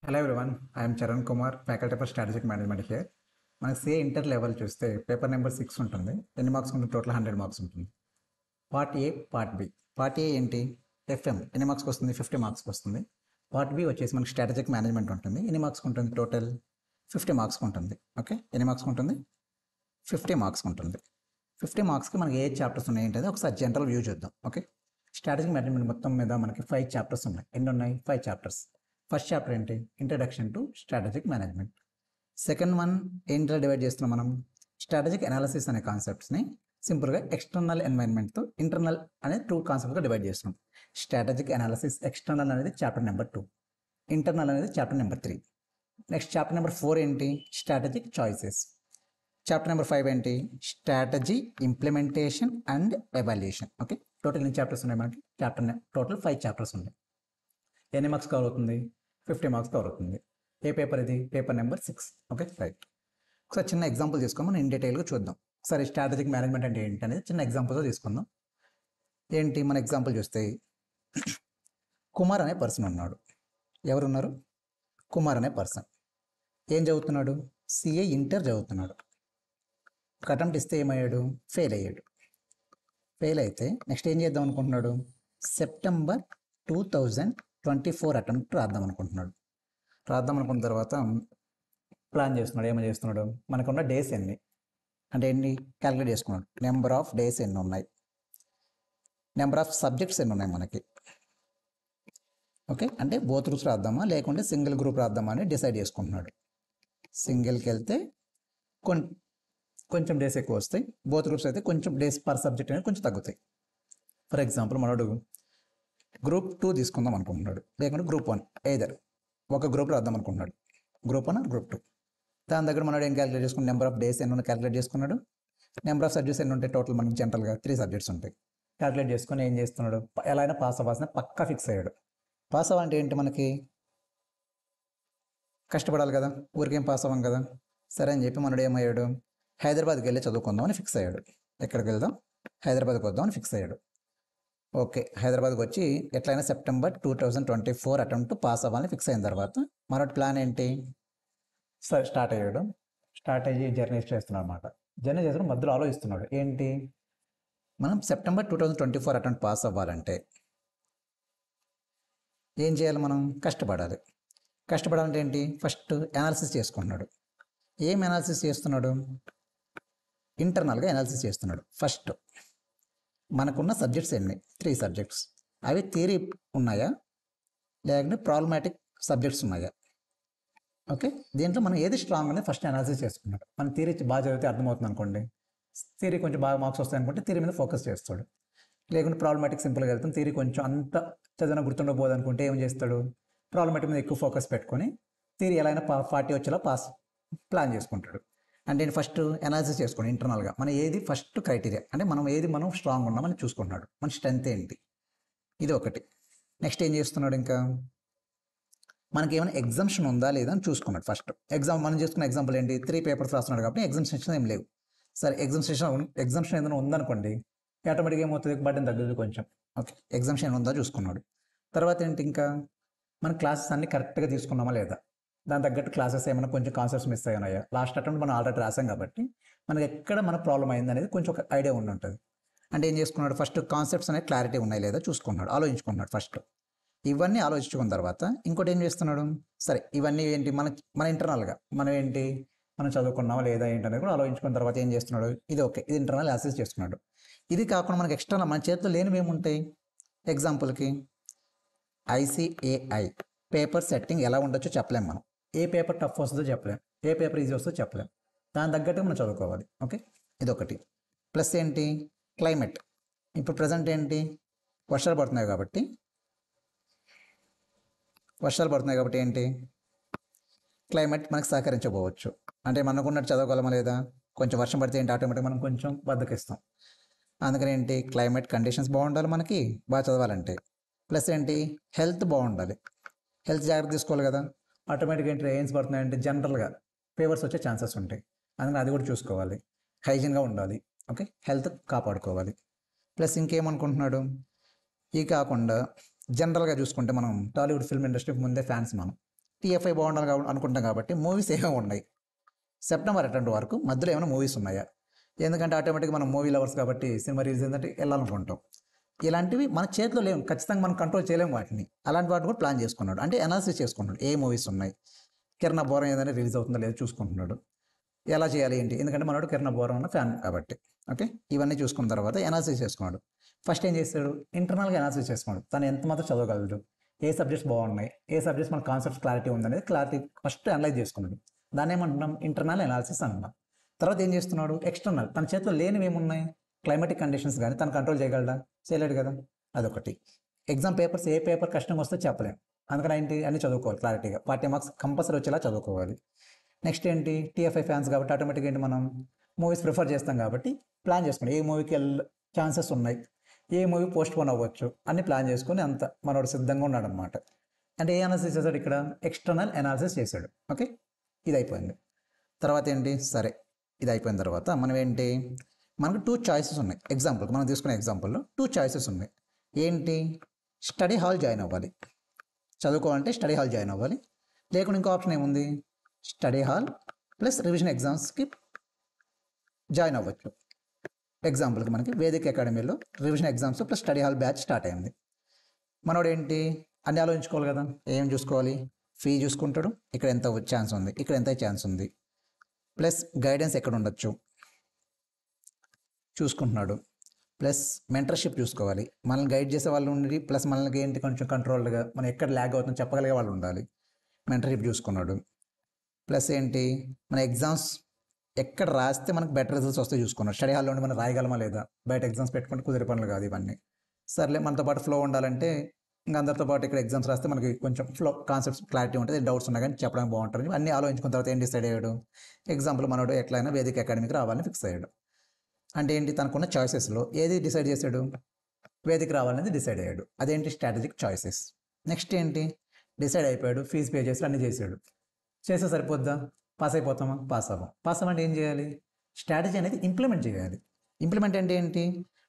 Hello everyone, I'm Charan Kumar, faculty for strategic management here. మనకి say inter level చూస్తే paper number 6 ఉంటుంది. ఎన్ని marks ఉంటుంది? టోటల్ 100 మార్క్స్ ఉంటుంది. Part A, part B. Part A ఏంటి? FM ఎన్ని మార్క్స్కి వస్తుంది? 50 మార్క్స్కి వస్తుంది. పార్ట్ బి వచ్చేసి మనకి స్ట్రాటజిక్ మేనేజ్మెంట్ ఉంటుంది. ఎన్ని మార్క్స్కి ఉంటుంది? టోటల్ 50 మార్క్స్కి ఉంటుంది. ఓకే, ఎన్ని మార్క్స్కి ఉంటుంది? 50 మార్క్స్కి ఉంటుంది. 50 మార్క్స్కి మనకి ఏ చాప్టర్స్ ఉన్నాయి ఏంటంటే ఒకసారి జనరల్ వ్యూ చూద్దాం. ఓకే, స్ట్రాటజిక్ మేనేజ్మెంట్ మొత్తం మీద మనకి 5 చాప్టర్స్ ఉన్నాయి. ఎన్ని ఉన్నాయి? 5 చాప్టర్స్. ఫస్ట్ చాప్టర్ ఏంటి? Introduction to strategic management. Second one ఏంటిలో డివైడ్ చేస్తున్నాం మనం? స్ట్రాటజిక్ అనాలిసిస్ అనే కాన్సెప్ట్స్ని సింపుల్గా ఎక్స్టర్నల్ ఎన్వైర్న్మెంట్తో ఇంటర్నల్ అనే 2 కాన్సెప్ట్గా డివైడ్ చేస్తున్నాం. స్ట్రాటజిక్ అనాలిసిస్ ఎక్స్టర్నల్ అనేది చాప్టర్ నెంబర్ 2, ఇంటర్నల్ అనేది chapter number 3. Next chapter number 4 ఏంటి? Strategic choices. చాప్టర్ నెంబర్ 5 ఏంటి? Strategy implementation and evaluation. Okay, total ఎన్ని చాప్టర్స్ ఉన్నాయి మనకి? టోటల్ 5 చాప్టర్స్ ఉన్నాయి. ఎన్ని మార్క్స్ కవర్ అవుతుంది? 50 మార్క్స్ కవర్ అవుతుంది. ఏ పేపర్ ఇది? Paper number 6. Okay, right. ఒకసారి చిన్న ఎగ్జాంపుల్ తీసుకొని మనం ఇన్ డీటెయిల్గా చూద్దాం. ఒకసారి స్ట్రాటజిక్ మేనేజ్మెంట్ అంటే ఏంటి అనేది చిన్న ఎగ్జాంపుల్తో తీసుకుందాం. ఏంటి మన ఎగ్జాంపుల్ చూస్తే, కుమార్ అనే పర్సన్ ఉన్నాడు. ఎవరున్నారు? కుమార్ అనే పర్సన్. ఏం చదువుతున్నాడు? సిఏ ఇంటర్ చదువుతున్నాడు. ఒక అటెంప్ట్ ఇస్తే ఏమయ్యాడు? ఫెయిల్ అయ్యాడు. ఫెయిల్ అయితే నెక్స్ట్ ఏం చేద్దాం అనుకుంటున్నాడు? సెప్టెంబర్ 2024 అటెంప్ట్ రాద్దాం అనుకుంటున్నాడు. రాద్దాం అనుకున్న తర్వాత ప్లాన్ చేస్తున్నాడు. ఏమని చేస్తున్నాడు? మనకున్న డేస్ ఎన్ని అంటే ఎన్ని క్యాలిక్యులేట్ చేసుకున్నాడు. నెంబర్ ఆఫ్ డేస్ ఎన్ని ఉన్నాయి, నెంబర్ ఆఫ్ సబ్జెక్ట్స్ ఎన్ని ఉన్నాయి మనకి. ఓకే, అంటే బోత్ గ్రూప్స్ రాద్దామా లేకుంటే సింగిల్ గ్రూప్ రాద్దామా అని డిసైడ్ చేసుకుంటున్నాడు. సింగిల్కి వెళ్తే కొంచెం డేస్ ఎక్కువ వస్తాయి, బోత్ గ్రూప్స్ అయితే కొంచెం డేస్ పర్ సబ్జెక్ట్ అనేది కొంచెం తగ్గుతాయి. ఫర్ ఎగ్జాంపుల్ మనోడు గ్రూప్ 2 తీసుకుందాం అనుకుంటున్నాడు, లేకుంటే గ్రూప్ 1, ఏదర్ ఒక గ్రూప్ రాద్దాం అనుకుంటున్నాడు. Group 1 group 2. దాని దగ్గర మనోడు ఏం క్యాలిక్యులేట్ చేసుకుని నెంబర్ ఆఫ్ డేస్ ఎన్ని క్యాలిక్యులేట్ చేసుకున్నాడు. నెంబర్ ఆఫ్ సబ్జెక్ట్స్ ఎన్ని ఉంటాయి? టోటల్ మనకి జనరల్గా 3 సబ్జెక్ట్స్ ఉంటాయి. క్యాలిక్యులేట్ చేసుకుని ఏం చేస్తున్నాడు? ఎలా అయినా పాస్ అవ్వాల్సిన పక్కా ఫిక్స్ అయ్యాడు. పాస్ అవ్వాలంటే ఏంటి? మనకి కష్టపడాలి కదా, ఊరికేం పాస్ అవ్వం కదా. సరే అని చెప్పి మనోడు ఏమయ్యాడు? హైదరాబాద్కి వెళ్ళి చదువుకుందాం అని ఫిక్స్ అయ్యాడు. ఎక్కడికి వెళ్దాం? హైదరాబాద్కి వద్దాం అని ఫిక్స్ అయ్యాడు. ఓకే, హైదరాబాద్కి వచ్చి ఎట్లయినా సెప్టెంబర్ 2024 అటెంప్ట్ పాస్ అవ్వాలని ఫిక్స్ అయిన తర్వాత మనోటి ప్లాన్ ఏంటి? సరే స్టార్ట్ అయ్యాడు. స్టార్ట్ అయ్యి జర్నీ చేస్తున్నాడు అనమాట. జర్నీ చేస్తున్న మధ్యలో ఆలోచిస్తున్నాడు. ఏంటి? మనం సెప్టెంబర్ 2024 అటెంప్ట్ పాస్ అవ్వాలంటే ఏం చేయాలి? మనం కష్టపడాలి. కష్టపడాలంటే ఏంటి? ఫస్ట్ అనాలిసిస్ చేసుకుంటున్నాడు. ఏం అనాలిసిస్ చేస్తున్నాడు? ఇంటర్నల్గా అనాలిసిస్ చేస్తున్నాడు. ఫస్ట్ మనకున్న సబ్జెక్ట్స్ ఎన్ని? 3 సబ్జెక్ట్స్. అవి థియరీ ఉన్నాయా లేకుంటే ప్రాబ్లమాటిక్ సబ్జెక్ట్స్ ఉన్నాయా? ఓకే, దీంట్లో మనం ఏది స్ట్రాంగ్ అనేది ఫస్ట్ అనాలిసిస్ చేసుకున్నాడు. మన థియరీ బాగా చదివితే అర్థమవుతుంది అనుకోండి, థియరీ కొంచెం బాగా మార్క్స్ వస్తాయి అనుకుంటే థియరీ మీద ఫోకస్ చేస్తాడు. లేకుంటే ప్రాబ్లమాటిక్ సింపుల్గా వెళ్తాం, థియరీ కొంచెం అంత చదివిన గుర్తుండబోదు అనుకుంటే ఏం చేస్తాడు? ప్రాబ్లమాటిక్ మీద ఎక్కువ ఫోకస్ పెట్టుకొని థియరీ ఎలా అయినా 40 వచ్చేలా ప్లాన్ చేసుకుంటాడు. అంటే నేను ఫస్ట్ అనాలిసిస్ చేసుకోండి ఇంటర్నల్గా మన ఏది ఫస్ట్ క్రైటీరియా, అంటే మనం స్ట్రాంగ్ ఉన్నామని చూసుకుంటున్నాడు. మన స్ట్రెంత్ ఏంటి? ఇది ఒకటి. నెక్స్ట్ ఏం చేస్తున్నాడు? ఇంకా మనకి ఏమైనా ఎగ్జామ్షన్ ఉందా లేదా అని చూసుకున్నాడు ఫస్ట్. మనం చేసుకున్న ఎగ్జాంపుల్ ఏంటి? 3 పేపర్స్ రాస్తున్నాడు కాబట్టి ఎగ్జామ్షన్ ఏం లేవు. సరే, ఎగ్జామ్షన్ ఏదైనా ఉందనుకోండి, ఆటోమేటిక్గా ఏమవుతుంది? బర్డెన్ తగ్గుతుంది కొంచెం. ఓకే, ఎగ్జామ్షన్ ఉందా చూసుకున్నాడు. తర్వాత ఏంటి? ఇంకా మన క్లాసెస్ అన్ని కరెక్ట్గా తీసుకున్నామా లేదా, దాని తగ్గట్టు క్లాసెస్ ఏమైనా కొంచెం కాన్సెప్ట్స్ మిస్ అయినాయా. లాస్ట్ అటెంప్ట్ మనం ఆల్రెడీ రాసాం కాబట్టి మనకి ఎక్కడ మన ప్రాబ్లం అయింది అనేది కొంచెం ఒక ఐడియా ఉండి ఉంటుంది. అంటే ఏం చేసుకున్నాడు? ఫస్ట్ కాన్సెప్ట్స్ అనేది క్లారిటీ ఉన్నాయి లేదా చూసుకున్నాడు, ఆలోచించుకున్నాడు ఫస్ట్. ఇవన్నీ ఆలోచించుకున్న తర్వాత ఇంకోటి ఏం చేస్తున్నాడు? సరే, ఇవన్నీ ఏంటి? మన ఇంటర్నల్గా మనం ఏంటి మనం చదువుకున్నామా లేదా ఏంటనేది కూడా ఆలోచించుకున్న తర్వాత ఏం చేస్తున్నాడు? ఇది ఓకే, ఇది ఇంటర్నల్ అసెస్ చేస్తున్నాడు. ఇది కాకుండా మనకి ఎక్స్టర్నల్ మన చేతిలో లేనివి ఏముంటాయి? ఎగ్జాంపుల్కి ఐసిఏఐ పేపర్ సెట్టింగ్ ఎలా ఉండొచ్చో చెప్పలేం మనం. ఏ పేపర్ టఫ్ వస్తుందో చెప్పలేం, ఏ పేపర్ ఈజీ వస్తుందో చెప్పలేం. దాని తగ్గట్టుగా మనం చదువుకోవాలి. ఓకే, ఇదొకటి. ప్లస్ ఏంటి? క్లైమేట్. ఇప్పుడు ప్రజెంట్ ఏంటి? వర్షాలు పడుతున్నాయి కాబట్టి ఏంటి? క్లైమేట్ మనకు సహకరించకపోవచ్చు. అంటే మనకున్నట్టు చదవగలమా లేదా? కొంచెం వర్షం పడితే ఏంటి? ఆటోమేటిక్ మనం కొంచెం బద్దకిస్తాం. అందుకని ఏంటి? క్లైమేట్ కండిషన్స్ బాగుండాలి మనకి బాగా చదవాలంటే. ప్లస్ ఏంటి? హెల్త్ బాగుండాలి. హెల్త్ జాగ్రత్త తీసుకోవాలి కదా. ఆటోమేటిక్గా ఏంటి? రెయిన్స్ పడుతున్నాయంటే జనరల్గా ఫీవర్స్ వచ్చే ఛాన్సెస్ ఉంటాయి. అందుకని అది కూడా చూసుకోవాలి. హైజీన్గా ఉండాలి. ఓకే, హెల్త్ కాపాడుకోవాలి. ప్లస్ ఇంకేమనుకుంటున్నాడు? ఇవి కాకుండా జనరల్గా చూసుకుంటే మనం టాలీవుడ్ ఫిల్మ్ ఇండస్ట్రీకి ముందే ఫ్యాన్స్ మనం. టీఎఫ్ఐ బాగుండాలి అనుకుంటాం కాబట్టి మూవీస్ ఏమేమి ఉన్నాయి, సెప్టెంబర్ అటెండ్ వరకు మధ్యలో ఏమైనా మూవీస్ ఉన్నాయా? ఎందుకంటే ఆటోమేటిక్గా మనం మూవీ లవర్స్ కాబట్టి సినిమా రిలీజ్ ఏంటంటే వెళ్ళాలనుకుంటాం. ఇలాంటివి మన చేతిలో లేవు, ఖచ్చితంగా మనం కంట్రోల్ చేయలేము వాటిని. అలాంటి వాటిని కూడా ప్లాన్ చేసుకున్నాడు, అంటే అనాలిసిస్ చేసుకున్నాడు. ఏ మూవీస్ ఉన్నాయి, కిరణ్ బోరం ఏదైనా రిలీజ్ అవుతుందో లేదో చూసుకుంటున్నాడు. ఎలా చేయాలి ఏంటి, ఎందుకంటే మనోడు కిరణ్ బోరం ఉన్న ఫ్యాన్ కాబట్టి. ఓకే, ఇవన్నీ చూసుకున్న తర్వాత అనాలిసిస్ చేసుకున్నాడు. ఫస్ట్ ఏం చేస్తాడు, ఇంటర్నల్గా అనాలిసిస్ చేసుకున్నాడు. తను ఎంత మాత్రం చదవగలడు, ఏ సబ్జెక్ట్స్ బాగున్నాయి, ఏ సబ్జెక్ట్స్ మన కాన్సెప్ట్స్ క్లారిటీ ఉందనేది క్లారిటీ ఫస్ట్ అనలైజ్ చేసుకున్నాడు. దాన్ని ఏమంటున్నాం, ఇంటర్నల్ అనాలిసిస్ అంటున్నాం. తర్వాత ఏం చేస్తున్నాడు, ఎక్స్టర్నల్. తన చేతిలో లేనివి ఏమున్నాయి, క్లైమాటిక్ కండిషన్స్ కానీ తను కంట్రోల్ చేయగలడా, చేయలేడు కదా. అదొకటి. ఎగ్జామ్ పేపర్స్ ఏ పేపర్ కష్టంగా వస్తే చెప్పలేము, అందుకని ఏంటి అన్ని చదువుకోవాలి క్లారిటీగా. 40 మార్క్స్ కంపల్సరీ వచ్చేలా చదువుకోవాలి. నెక్స్ట్ ఏంటి, టీఎఫ్ఐ ఫ్యాన్స్ కాబట్టి ఆటోమేటిక్గా ఏంటి, మనం మూవీస్ ప్రిఫర్ చేస్తాం కాబట్టి ప్లాన్ చేసుకోండి ఏ మూవీకి ఛాన్సెస్ ఉన్నాయి, ఏ మూవీ పోస్ట్ పోన్ అవ్వచ్చు అన్ని ప్లాన్ చేసుకొని అంత మనోడు సిద్ధంగా ఉన్నాడు అనమాట. అంటే ఏ అనాలిసిస్ చేశాడు ఇక్కడ, ఎక్స్టర్నల్ అనాలిసిస్ చేశాడు. ఓకే, ఇది అయిపోయింది. తర్వాత ఏంటి, సరే ఇది అయిపోయిన తర్వాత మనం ఏంటి, మనకు 2 చాయిసెస్ ఉన్నాయి. ఎగ్జాంపుల్ మనం తీసుకునే ఎగ్జాంపుల్లో 2 చాయిసెస్ ఉన్నాయి. ఏంటి, స్టడీ హాల్ జాయిన్ అవ్వాలి, చదువుకోవాలంటే స్టడీ హాల్ జాయిన్ అవ్వాలి. లేకుండా ఇంకో ఆప్షన్ ఏముంది, స్టడీ హాల్ ప్లస్ రివిజన్ ఎగ్జామ్స్కి జాయిన్ అవ్వచ్చు. ఎగ్జాంపుల్కి మనకి వేదిక అకాడమీలో revision exams plus study hall batch start అయింది. మనోడు ఏంటి అన్ని ఆలోచించుకోవాలి కదా. ఏం చూసుకోవాలి, ఫీ చూసుకుంటాడు, ఇక్కడ ఎంత ఛాన్స్ ఉంది, ఇక్కడ ఎంత ఛాన్స్ ఉంది, ప్లస్ గైడెన్స్ ఎక్కడ ఉండొచ్చు చూసుకుంటున్నాడు, ప్లస్ మెంటర్షిప్ చూసుకోవాలి, మనల్ని గైడ్ చేసే వాళ్ళు ఉండి, ప్లస్ మనల్ని ఏంటి కొంచెం కంట్రోల్గా మనం ఎక్కడ ల్యాగ్ అవుతుందో చెప్పగలిగే వాళ్ళు ఉండాలి. మెంటర్షిప్ చూసుకున్నాడు. ప్లస్ ఏంటి, మన ఎగ్జామ్స్ ఎక్కడ రాస్తే మనకు బెటర్ రిజల్ట్స్ వస్తే చూసుకున్నాడు. స్టడీ హాల్లో ఉండి మనం రాయగలమా లేదా, బయట ఎగ్జామ్స్ పెట్టుకుంటే కుదిరే పనులు కాదు ఇవన్నీ. సర్లే మనతో పాటు ఫ్లో ఉండాలంటే ఇంకా అందరితో పాటు ఇక్కడ ఎగ్జామ్స్ రాస్తే మనకి కొంచెం ఫ్లో కాన్సెప్ట్స్ క్లారిటీ ఉంటుంది, డౌట్స్ ఉన్నా కానీ చెప్పడానికి బాగుంటుంది. అన్నీ ఆలోచించుకున్న తర్వాత ఏం డిసైడ్ అయ్యాడు, ఎగ్జాంపుల్ మనోడు ఎట్లయినా వేదిక అకాడమీకి రావాలని ఫిక్స్ అయ్యాడు. అంటే ఏంటి, తనకున్న చాయిసెస్లో ఏది డిసైడ్ చేశాడు, వేదిక రావాలనేది డిసైడ్ అయ్యాడు. అదేంటి, స్ట్రాటజిక్ చాయిసెస్. నెక్స్ట్ ఏంటి, డిసైడ్ అయిపోయాడు, ఫీజు పే చేసి అన్నీ చేశాడు. చేస్తే సరిపోద్దా, పాస్ అయిపోతామా, పాస్ అవ్వం. పాస్ అవ్వంటే ఏం చేయాలి, స్ట్రాటజీ అనేది ఇంప్లిమెంట్ చేయాలి. ఇంప్లిమెంట్ అంటే ఏంటి,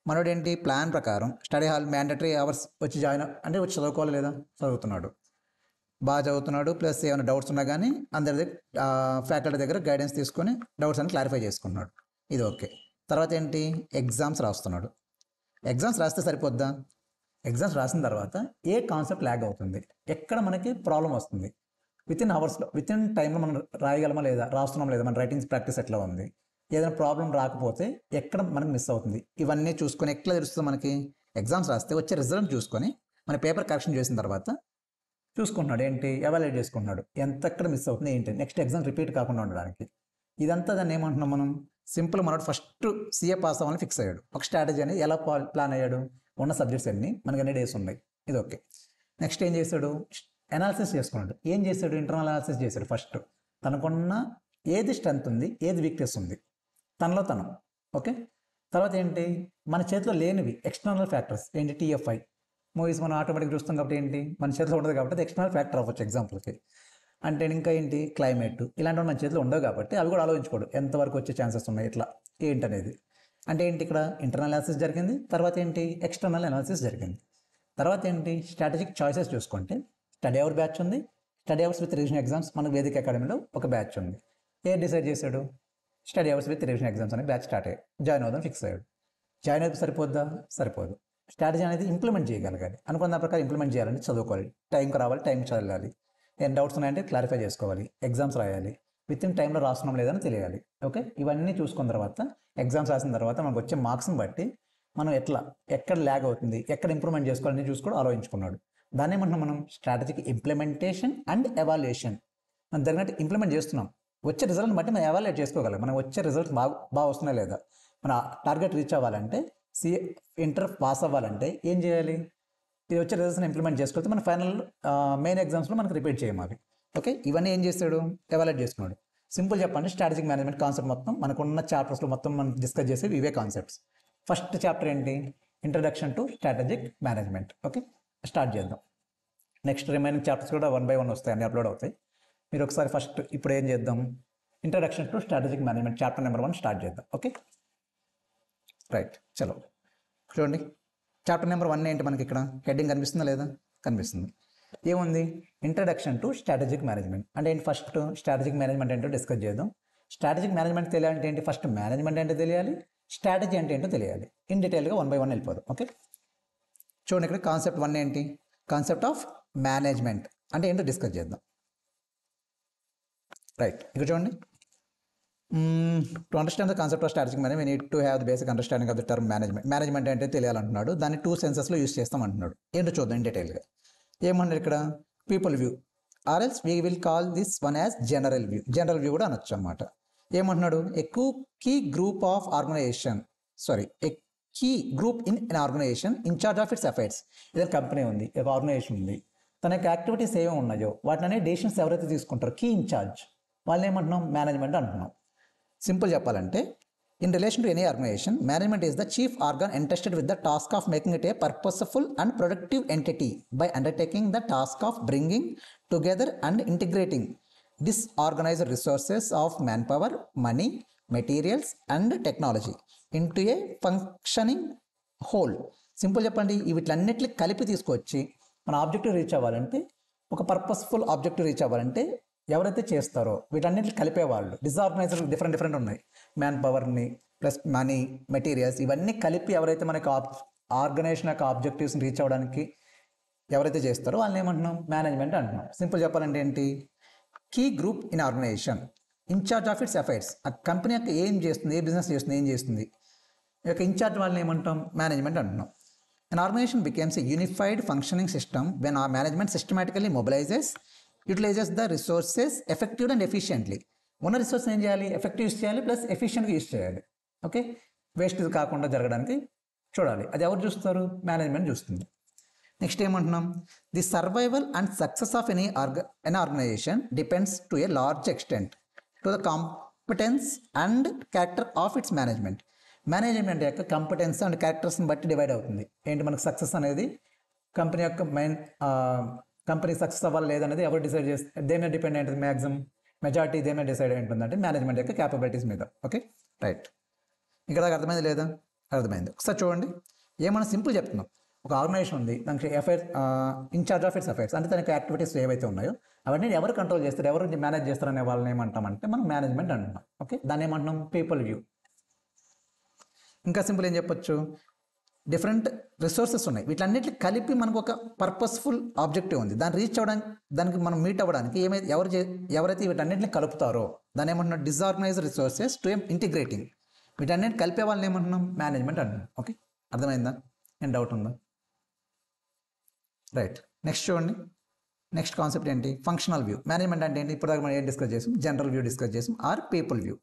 మనోడు ఏంటి ప్లాన్ ప్రకారం స్టడీ హాల్ మ్యాండటరీ అవర్స్ వచ్చి జాయిన్ అంటే వచ్చి చదువుకోవాలి లేదా, చదువుతున్నాడు, బాగా చదువుతున్నాడు. ప్లస్ ఏమైనా డౌట్స్ ఉన్నా కానీ అందరి ఫ్యాకల్టీ దగ్గర గైడెన్స్ తీసుకొని డౌట్స్ అని క్లారిఫై చేసుకున్నాడు. ఇది ఓకే. తర్వాత ఏంటి, ఎగ్జామ్స్ రాస్తున్నాడు. ఎగ్జామ్స్ రాస్తే సరిపోద్దా, ఎగ్జామ్స్ రాసిన తర్వాత ఏ కాన్సెప్ట్ ల్యాగ్ అవుతుంది, ఎక్కడ మనకి ప్రాబ్లం వస్తుంది, వితిన్ అవర్స్లో వితిన్ టైంలో మనం రాయగలమా లేదా, రాస్తున్నాం లేదా, మన రైటింగ్ ప్రాక్టీస్ ఎట్లా ఉంది, ఏదైనా ప్రాబ్లం రాకపోతే ఎక్కడ మనకి మిస్ అవుతుంది, ఇవన్నీ చూసుకొని ఎట్లా తెలుస్తుంది మనకి, ఎగ్జామ్స్ రాస్తే వచ్చే రిజల్ట్ చూసుకొని మన పేపర్ కరెక్షన్ చేసిన తర్వాత చూసుకుంటున్నాడు. ఏంటి, ఎవాల్యుయేట్ చేసుకుంటున్నాడు, ఎంత ఎక్కడ మిస్ అవుతుంది ఏంటి, నెక్స్ట్ ఎగ్జామ్ రిపీట్ కాకుండా ఉండడానికి. ఇదంతా దాన్ని ఏమంటున్నాం మనం, సింపుల్ మనోడు ఫస్ట్ సీఏ పాస్ అవ్వాలని ఫిక్స్ అయ్యాడు. ఒక స్ట్రాటజీ అనేది ఎలా ప్లాన్ అయ్యాడు, ఉన్న సబ్జెక్ట్స్ అన్ని మనకి అన్ని డేస్ ఉన్నాయి, ఇది ఓకే. నెక్స్ట్ ఏం చేశాడు, అనాలిసిస్ చేసుకున్నాడు. ఏం చేశాడు, ఇంటర్నల్ అనాలిసిస్ చేశాడు. ఫస్ట్ తనకున్న ఏది స్ట్రెంత్ ఉంది, ఏది వీక్నెస్ ఉంది తనలో తను. ఓకే, తర్వాత ఏంటి, మన చేతిలో లేనివి ఎక్స్టర్నల్ ఫ్యాక్టర్స్ ఏంటి, టీఎఫ్ఐ మూవీస్ మనం ఆటోమేటిక్ చూస్తాం కాబట్టి ఏంటి మన చేతిలో ఉండదు కాబట్టి అది ఎక్స్టర్నల్ ఫ్యాక్టర్ అవ్వచ్చు ఎగ్జాంపుల్కి. అంటే ఇంకా ఏంటి, క్లైమేట్ ఇలాంటివి మన చేతిలో ఉండవు కాబట్టి అవి కూడా ఆలోచించుకోడు, ఎంతవరకు వచ్చే ఛాన్సెస్ ఉన్నాయి ఇట్లా ఏంటనేది. అంటే ఏంటి, ఇక్కడ ఇంటర్నల్ అనాలిసిస్ జరిగింది, తర్వాత ఏంటి ఎక్స్టర్నల్ అనాలిసిస్ జరిగింది. తర్వాత ఏంటి, స్ట్రాటజిక్ చాయిసెస్ చూసుకుంటే స్టడీ అవర్ బ్యాచ్ ఉంది, study hours with revision exams మన వేదిక అకాడమీలో ఒక బ్యాచ్ ఉంది. ఏ డిసైడ్ చేశాడు, study hours with revision exams అనే బ్యాచ్ స్టార్ట్ అయ్యాడు, జాయిన్ అవుదాం ఫిక్స్ అయ్యాడు. జాయిన్ అయితే సరిపోద్దా, సరిపోదు. స్ట్రాటజీ అనేది ఇంప్లిమెంట్ చేయగలగాలి, అనుకున్న ప్రకారం ఇంప్లిమెంట్ చేయాలంటే చదువుకోవాలి, టైంకి రావాలి, టైంకి చదవాలి, ఏం డౌట్స్ ఉన్నాయంటే క్లారిఫై చేసుకోవాలి, ఎగ్జామ్స్ రాయాలి, విత్ ఇన్ టైంలో రాస్తున్నాం లేదని తెలియాలి. ఓకే, ఇవన్నీ చూసుకున్న తర్వాత ఎగ్జామ్స్ రాసిన తర్వాత మనకు వచ్చే మార్క్స్ని బట్టి మనం ఎక్కడ ల్యాగ్ అవుతుంది, ఎక్కడ ఇంప్రూవ్మెంట్ చేసుకోవాలని చూసుకోవడం ఆలోచించుకున్నాడు. దాన్ని ఏమంటున్నాం మనం, స్ట్రాటజిక్ ఇంప్లిమెంటేషన్ అండ్ ఎవాల్యుయేషన్. మనం జరిగినట్టు ఇంప్లిమెంట్ చేస్తున్నాం, వచ్చే రిజల్ట్ని బట్టి మనం ఎవాల్యుయేట్ చేసుకోగలం, మనం వచ్చే రిజల్ట్స్ బాగా వస్తున్నాయి లేదా, మన టార్గెట్ రీచ్ అవ్వాలంటే ఇంటర్ పాస్ అవ్వాలంటే ఏం చేయాలి, ఇది వచ్చే రిజల్ట్స్ని ఇంప్లిమెంట్ చేసుకుంటే మన ఫైనల్ మెయిన్ ఎగ్జామ్స్లో మనకు రిపీట్ చేయమాలి. ఓకే, ఇవన్నీ ఏం చేస్తాడు, ఎవాల్యుయేట్ చేసుకున్నాడు. సింపుల్ చెప్పండి, స్ట్రాటజిక్ మేనేజ్మెంట్ కాన్సెప్ట్ మొత్తం మనకున్న చాప్టర్స్లో మొత్తం మనం డిస్కస్ చేసేవి ఇవే కాన్సెప్ట్స్. ఫస్ట్ చాప్టర్ ఏంటి, introduction to strategic management. Okay, start చేద్దాం. నెక్స్ట్ రిమైనింగ్ చాప్టర్స్ కూడా 1 by 1 వస్తాయి, అన్ని అప్లోడ్ అవుతాయి. మీరు ఒకసారి ఫస్ట్ ఇప్పుడు ఏం చేద్దాం, introduction to strategic management chapter number 1 start చేద్దాం. ఓకే రైట్, చలో చూడండి. చాప్టర్ నెంబర్ 1 ఏంటి మనకి ఇక్కడ హెడ్డింగ్ కనిపిస్తుందా లేదా, కనిపిస్తుంది. ఏముంది ఇంట్రడక్షన్ టు స్ట్రాటజిక్ మేనేజ్మెంట్ అంటే ఏంటి ఫస్ట్ స్ట్రాటజిక్ మేనేజ్మెంట్ ఏంటో డిస్కస్ చేద్దాం. స్ట్రాటజిక్ మేనేజ్మెంట్ తెలియాలంటే ఏంటి ఫస్ట్ మేనేజ్మెంట్ అంటే తెలియాలి, స్ట్రాటజీ అంటే ఏంటో తెలియాలి. ఇన్ డీటెయిల్గా 1 by 1 వెళ్ళిపోదాం. ఓకే చూడండి ఇక్కడ కాన్సెప్ట్ 1 ఏంటి కాన్సెప్ట్ ఆఫ్ మేనేజ్మెంట్ అంటే ఏంటో డిస్కస్ చేద్దాం. రైట్ ఇక్కడ చూడండి to understand the concept of strategic management we need to have the basic understanding of the term management. Management అంటే తెలియాలంటున్నాడు, దాన్ని 2 సెన్సెస్లో యూస్ చేస్తాం అంటున్నాడు. ఏంటో చూద్దాం ఇన్ డీటెయిల్గా. ఏమన్నాడు ఇక్కడ people view RLs we will call this one as general view. General view కూడా అనొచ్చు అనమాట. ఏమంటున్నాడు a key group of organization a key group in an organization incharge of its affairs. ఏదైనా కంపెనీ ఉంది, ఒక ఆర్గనైజేషన్ ఉంది, తన యొక్క యాక్టివిటీస్ ఏమేమి ఉన్నాయో వాటిని డెసిషన్స్ ఎవరైతే తీసుకుంటారో కీ ఇన్ఛార్జ్ వాళ్ళని ఏమంటున్నాం మేనేజ్మెంట్ అంటున్నాం. సింపుల్ చెప్పాలంటే in relation to any organization, management is the chief organ entrusted with the task of making it a purposeful and productive entity by undertaking the task of bringing together and integrating disorganized resources of manpower, money, materials and technology into a functioning whole. Simple చెప్పండి వీటిలన్నిటిని కలిపి తీసుకొచ్చి మన objective reach అవ్వాలంటే, ఒక purposeful objective reach అవ్వాలంటే ఎవరైతే చేస్తారో వీటన్నిటిని కలిపేవాళ్ళు. డిజార్గనైజర్ డిఫరెంట్ ఉన్నాయి, మ్యాన్ పవర్ని ప్లస్ మనీ మెటీరియల్స్ ఇవన్నీ కలిపి ఎవరైతే మనకి ఆర్గనైజేషన్ యొక్క ఆబ్జెక్టివ్స్ని రీచ్ అవ్వడానికి ఎవరైతే చేస్తారో వాళ్ళని ఏమంటున్నాం మేనేజ్మెంట్ అంటున్నాం. సింపుల్ చెప్పాలంటే ఏంటి key group in organisation incharge of its affairs. ఆ కంపెనీ యొక్క ఏం చేస్తుంది, ఏ బిజినెస్ చేస్తుంది, ఏం చేస్తుంది, ఈ యొక్క ఇన్ఛార్జ్ వాళ్ళని ఏమంటాం మేనేజ్మెంట్ అంటున్నాం. An organization becomes a unified functioning system when our management systematically utilizes the resources effectively and efficiently. ఉన్న రిసోర్స్ ఏం చేయాలి ఎఫెక్టివ్ యూస్ చేయాలి ప్లస్ ఎఫిషియెంట్గా యూస్ చేయాలి. ఓకే వేస్ట్ కాకుండా జరగడానికి చూడాలి. అది ఎవరు చూస్తారు మేనేజ్మెంట్ చూస్తుంది. నెక్స్ట్ ఏమంటున్నాం the survival and success of an organization depends to a large extent to the competence and character of its management. Management యొక్క కాంపిటెన్స్ అండ్ క్యారెక్టర్స్ని బట్టి డివైడ్ అవుతుంది. ఏంటి మనకు సక్సెస్ అనేది కంపెనీ యొక్క కంపెనీ సక్సెస్ అవ్వాలి లేదనేది ఎవరు డిసైడ్ చేస్తారు, దేని మీద డిపెండ్ అయింటుంది, మ్యాక్సిమం మెజారిటీ దేని మీద డిసైడ్ అయి ఉంటుంది అంటే మేనేజ్మెంట్ యొక్క క్యాపబిలిటీస్ మీద. ఓకే రైట్ ఇక్కడ దాకా అర్థమైంది లేదా? అర్థమైంది. ఒకసారి చూడండి ఏమన్నా సింపుల్ చెప్తున్నాం. ఒక ఆర్గనైజేషన్ ఉంది, దానికి affairs in charge of its affairs అంటే దానికి యాక్టివిటీస్ ఏవైతే ఉన్నాయో అవన్నీ ఎవరు కంట్రోల్ చేస్తారు, ఎవరు మేనేజ్ చేస్తారు అనే వాళ్ళని ఏమంటామంటే మనం మేనేజ్మెంట్ అంటున్నాం. ఓకే దాన్ని ఏమంటున్నాం పీపుల్ వ్యూ. ఇంకా సింపుల్ ఏం చెప్పొచ్చు డిఫరెంట్ రిసోర్సెస్ ఉన్నాయి, వీటన్నిటిని కలిపి మనకు ఒక పర్పస్ఫుల్ ఆబ్జెక్టివ్ ఉంది, దాన్ని రీచ్ అవ్వడానికి దానికి మనం మీట్ అవ్వడానికి ఎవరైతే వీటన్నిటిని కలుపుతారో దాన్ని ఏమంటున్నాం డిజార్గనైజ్డ్ రిసోర్సెస్ టు ఇంటిగ్రేటింగ్. వీటన్నిటిని కలిపే వాళ్ళని ఏమంటున్నాం మేనేజ్మెంట్ అంటున్నాం. ఓకే అర్థమైందా? ఏం డౌట్ ఉందా? రైట్ నెక్స్ట్ చూడండి. నెక్స్ట్ కాన్సెప్ట్ ఏంటి ఫంక్షనల్ వ్యూ. మేనేజ్మెంట్ అంటే ఏంటి ఇప్పుడు మనం ఏం డిస్కస్ చేసాం, జనరల్ వ్యూ డిస్కస్ చేసాం ఆర్ పీపుల్ వ్యూ.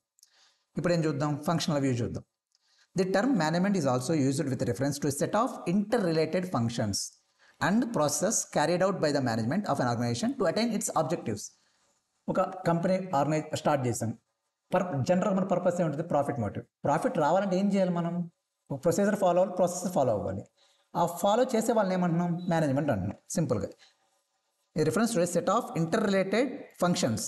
ఇప్పుడు ఏం చూద్దాం ఫంక్షనల్ వ్యూ చూద్దాం. The term management is also used with reference to a set of interrelated functions and processes carried out by the management of an organization to attain its objectives. ఒక company start చేసాం, general మన purpose ఏముంటుంది profit motive. Profit రావాలంటే ఏం చేయాలి మనం, ఒక procedure follow అవ్వాలి, ప్రాసెస్ ఫాలో అవ్వాలి. ఆ ఫాలో చేసే వాళ్ళని ఏమంటున్నాం మేనేజ్మెంట్ అంటున్నాం సింపుల్గా. ఈ reference to a set of interrelated functions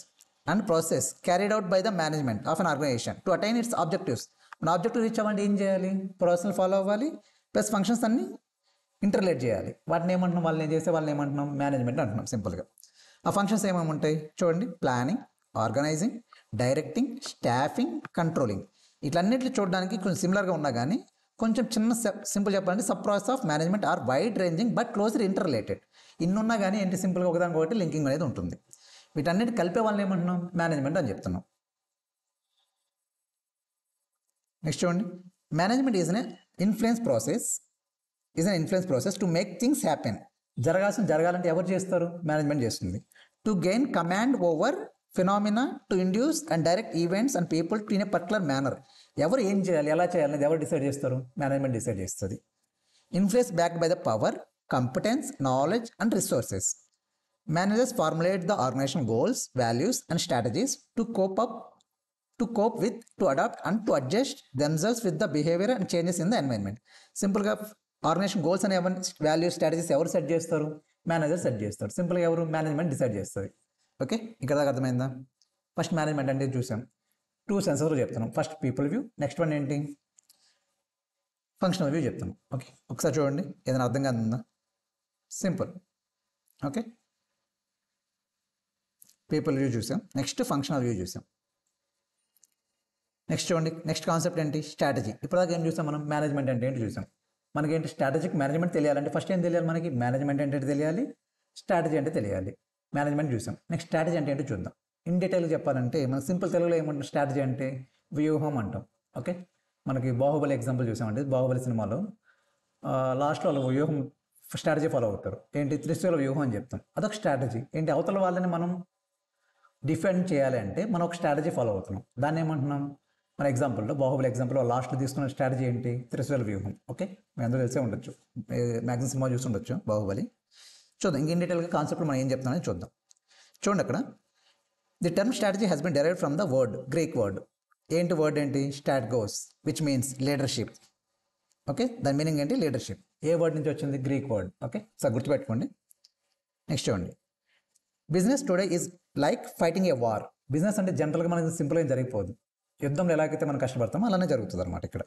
and process carried out by the management of an organization to attain its objectives. మన ఆబ్జెక్టివ్ రీచ్ అవ్వాలంటే ఏం చేయాలి ప్రాసెస్ ఫాలో అవ్వాలి ప్లస్ ఫంక్షన్స్ అన్ని ఇంటర్లేట్ చేయాలి. వాటిని ఏమంటున్నాం వాళ్ళని ఏం చేసే వాళ్ళని ఏమంటున్నాం మేనేజ్మెంట్ అంటున్నాం సింపుల్గా. ఆ ఫంక్షన్స్ ఏమేమి ఉంటాయి చూడండి planning, organizing, directing, staffing, controlling. ఇట్లన్నింటిని చూడడానికి కొంచెం సిమిలర్గా ఉన్నా కానీ కొంచెం చిన్న సింపుల్ చెప్పాలంటే sub process of management are wide ranging but closely interrelated. ఇన్నున్నా కానీ ఏంటి సింపుల్గా ఒకదానికి ఒకటి లింకింగ్ అనేది ఉంటుంది. వీటన్నిటి కలిపే వాళ్ళని ఏమంటున్నాం మేనేజ్మెంట్ అని చెప్తున్నాం. నెక్స్ట్ చూడండి management is an influence process to make things happen. జరగాలంటే ఎవరు చేస్తారు మేనేజ్మెంట్ చేస్తుంది. To gain command over phenomena, to induce and direct events and people to in a particular manner. ఎవరు ఏం చేయాలి ఎలా చేయాలి అనేది ఎవరు డిసైడ్ చేస్తారు మేనేజ్మెంట్ డిసైడ్ చేస్తుంది. Influence backed by the power, competence, knowledge and resources. Managers formulate the organizational goals, values and strategies to cope with, to adapt and to adjust themselves with the behavior and changes in the environment. సింపుల్గా organisation goals అనే values strategies ఎవరు set చేస్తారు manager set చేస్తారు. సింపుల్గా ఎవరు management decide చేస్తుంది. Okay ఇక్కడ దాకా అర్థమైందా? ఫస్ట్ మేనేజ్మెంట్ అంటే చూసాం, 2 సెన్సెస్లో చెప్తున్నాం. First people view, next one ఏంటి ఫంక్షనల్ వ్యూ చెప్తున్నాం. ఓకే ఒకసారి చూడండి ఏదైనా అర్థం కాదుందా సింపుల్. ఓకే పీపుల్ వ్యూ చూసాం, నెక్స్ట్ ఫంక్షనల్ వ్యూ చూసాం. నెక్స్ట్ చూడండి, నెక్స్ట్ కాన్సెప్ట్ ఏంటి? స్ట్రాటజీ. ఇప్పటిదాకా ఏం చూసాం మనం? మేనేజ్మెంట్ అంటే ఏంటి చూసాం. మనకేంటి స్ట్రాటజిక్ మేనేజ్మెంట్ తెలియాలంటే ఫస్ట్ ఏం తెలియాలి మనకి? మేనేజ్మెంట్ అంటే తెలియాలి, స్ట్రాటజీ అంటే తెలియాలి. మేనేజ్మెంట్ చూసాం, నెక్స్ట్ స్ట్రాటజీ అంటే ఏంటో చూద్దాం. ఇన్ డీటెయిల్గా చెప్పాలంటే మన సింపుల్ తెలుగులో ఏమంటాం? స్ట్రాటజీ అంటే వ్యూహం అంటాం. ఓకే, మనకి బాహుబలి ఎగ్జాంపుల్ చూసామంటే బాహుబలి సినిమాలో లాస్ట్లో వాళ్ళు వ్యూహం స్ట్రాటజీ ఫాలో అవుతారు. ఏంటి? త్రిశూల వ్యూహం అని చెప్తాం. అదొక స్ట్రాటజీ. ఏంటి? అవతల వాళ్ళని మనం డిఫెండ్ చేయాలి అంటే మనం ఒక స్ట్రాటజీ ఫాలో అవుతున్నాం. దాన్ని ఏమంటున్నాం? మన ఎగ్జాంపుల్లో బాహుబలి ఎగ్జాంపుల్లో లాస్ట్లో తీసుకున్న స్ట్రాటజీ ఏంటి? త్రిశూల వ్యూహం. ఓకే, మీ అందరూ తెలిసే ఉండొచ్చు, మ్యాక్సిమం సినిమా చూసి ఉండొచ్చు బాహుబలి. చూద్దాం ఇంక ఇన్ డీటెయిల్గా కాన్సెప్ట్ మనం ఏం చెప్తామని చూద్దాం. చూడండి అక్కడ, the term strategy has been derived from the word, Greek word. ఏంటి వర్డ్? ఏంటి? స్ట్రాటగోస్, విచ్ మీన్స్ లీడర్షిప్. ఓకే, దాని మీనింగ్ ఏంటి? లీడర్షిప్. ఏ వర్డ్ నుంచి వచ్చింది? Greek word. ఓకే, సార్ గుర్తుపెట్టుకోండి. నెక్స్ట్ చూడండి, business today is like fighting a war. Business అంటే జనరల్గా మనకి సింపుల్గా జరిగిపోదు. యుద్ధంలో ఎలాగైతే మనం కష్టపడతామో అలానే జరుగుతుంది అనమాట ఇక్కడ.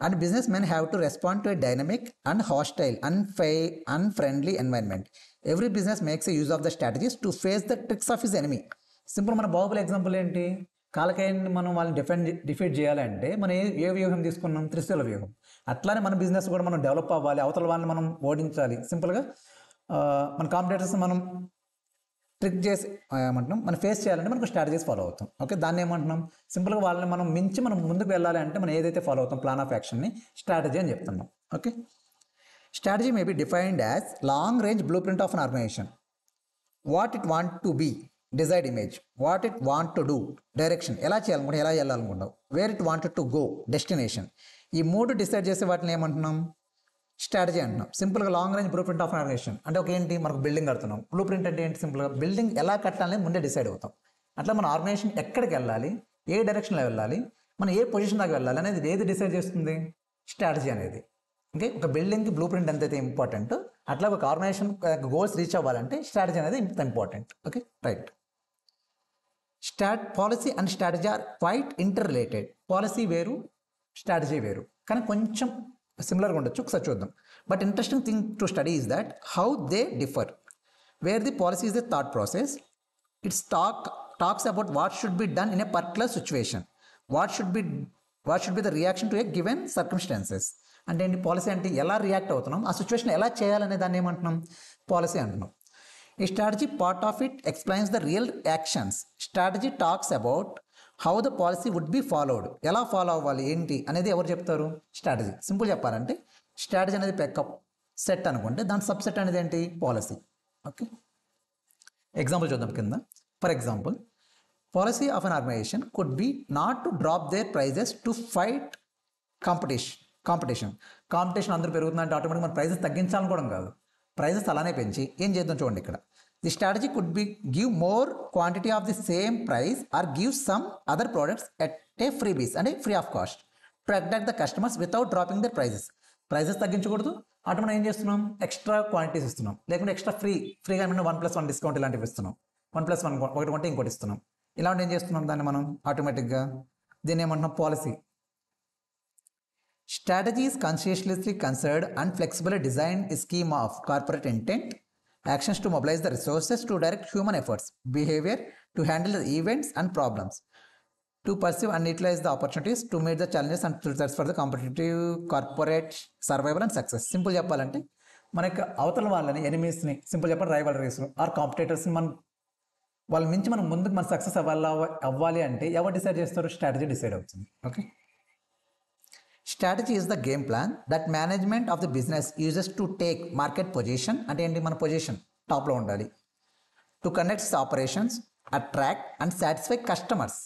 And business men have to respond to a dynamic and hostile unfriendly environment. Every business makes a use of the strategies to face the tricks of his enemy. Simple మన బాహుబలి ఎగ్జాంపుల్ ఏంటి? కాలకేయాన్ని మనం వాళ్ళని డిఫీట్ చేయాలంటే మనం ఏ వ్యూహం తీసుకున్నాం? త్రిశూల వ్యూహం. అట్లానే మన బిజినెస్ కూడా మనం డెవలప్ అవ్వాలి, అవతల వాళ్ళని మనం ఓడించాలి. సింపుల్గా మన కాంపిటేటర్స్ మనం ట్రిక్ చేసి ఏమంటున్నాం, మనం ఫేస్ చేయాలంటే మనకు స్ట్రాటజీస్ ఫాలో అవుతాం. ఓకే, దాన్ని ఏమంటున్నాం? సింపుల్గా వాళ్ళని మనం మించి మనం ముందుకు వెళ్ళాలి అంటే మనం ఏదైతే ఫాలో అవుతాం ప్లాన్ ఆఫ్ యాక్షన్ని స్ట్రాటజీ అని చెప్తున్నాం. Okay, strategy may be defined as long range blueprint of an organization. What it want to be, desired image. What it want to do, direction, ఎలా చేయాలనుకుంటాం, ఎలా వెళ్ళాలనుకుంటాం. Where it wanted to go, destination. ఈ మూడు decide చేసే వాటిని ఏమంటున్నాం? Strategy అంటున్నాం. సింపుల్గా long range blueprint of organization అంటే ఒక ఏంటి? మనకు బిల్డింగ్ కడుతున్నాం, బ్లూ ప్రింట్ అంటే ఏంటి? సింపుల్గా బిల్డింగ్ ఎలా కట్టాలని ముందే డిసైడ్ అవుతాం. అట్లా మన ఆర్గనైజేషన్ ఎక్కడికి వెళ్ళాలి, ఏ డైరెక్షన్లో వెళ్ళాలి, మనం ఏ పొజిషన్ దాకా వెళ్ళాలి అనేది ఏది డిసైడ్ చేస్తుంది? స్ట్రాటజీ అనేది. ఓకే, ఒక బిల్డింగ్కి బ్లూ ప్రింట్ ఎంతైతే ఇంపార్టెంట్, అట్లా ఒక ఆర్గనైజేషన్ గోల్స్ రీచ్ అవ్వాలంటే స్ట్రాటజీ అనేది ఇంత important. Okay, right. Policy and strategy are quite interrelated. Policy వేరు, స్ట్రాటజీ వేరు, కానీ కొంచెం సిమిలర్గా ఉండొచ్చు. ఒకసారి చూద్దాం. But interesting thing to study is that how they differ. Where the policy is the thought process, it's talks about what should be done in a particular situation, what should be the reaction to a given circumstances. అంటే ఏంటి? Policy అంటే ఎలా react అవుతున్నాం, ఆ situation ఎలా చేయాలనే దాన్ని ఏమంటున్నాం? పాలసీ అంటున్నాం. ఈ strategy part of it explains the real actions. Strategy talks about how the policy would be followed. ఎలా ఫాలో అవ్వాలి ఏంటి అనేది ఎవరు చెప్తారు? స్ట్రాటజీ. సింపుల్ చెప్పాలంటే స్ట్రాటజీ అనేది పెక్కప్ సెట్ అనుకుంటే దాని సబ్సెట్ అనేది ఏంటి? పాలసీ. ఓకే, ఎగ్జాంపుల్ చూద్దాం కింద. For example, policy of an organisation could be not to drop their prices to fight competition అందరూ పెరుగుతుందంటే ఆటోమేటిక్ మన ప్రైజెస్ తగ్గించాలనుకోవడం కాదు, ప్రైజెస్ అలానే పెంచి ఏం చేద్దాం చూడండి ఇక్కడ. The strategy could be give more quantity of the same price or give some other products at a freebies అంటే free of cost to attract the customers without dropping their prices తగ్గించకూడదు, అటు మనం ఏం చేస్తున్నాం? ఎక్స్ట్రా క్వాంటిటీస్ ఇస్తున్నాం, లేకుంటే extra ఫ్రీగా ఏమైనా 1+1 డిస్కౌంట్ ఇలాంటివి ఇస్తున్నాం, 1+1 ఒకటి కొంటే ఇంకోటి ఇస్తున్నాం. ఇలాంటి ఏం చేస్తున్నాం? దాన్ని మనం ఆటోమేటిక్గా దీన్ని ఏమంటున్నాం? Policy. Strategy is conscientiously considered and flexibly designed scheme of corporate intent, actions to mobilize the resources to direct human efforts, behavior to handle the events and problems, to perceive and utilize the opportunities, to meet the challenges and to search for the competitive corporate survival and success. Simple చెప్పాలంటే మనకి అవతల వాళ్ళని ఎనిమీస్ని simple చెప్పాలి rivalries are కాంపిటేటర్స్ని మనం వాళ్ళ మించి మనం ముందుకు మన సక్సెస్ అవ్వాలి అంటే ఎవరు డిసైడ్ చేస్తారు? స్ట్రాటజీ డిసైడ్ అవుతుంది. Okay, strategy is the game plan that management of the business uses to take market position. అంటే ఏంటి? మన పొజిషన్ టాప్లో ఉండాలి. To conduct operations, attract and satisfy customers,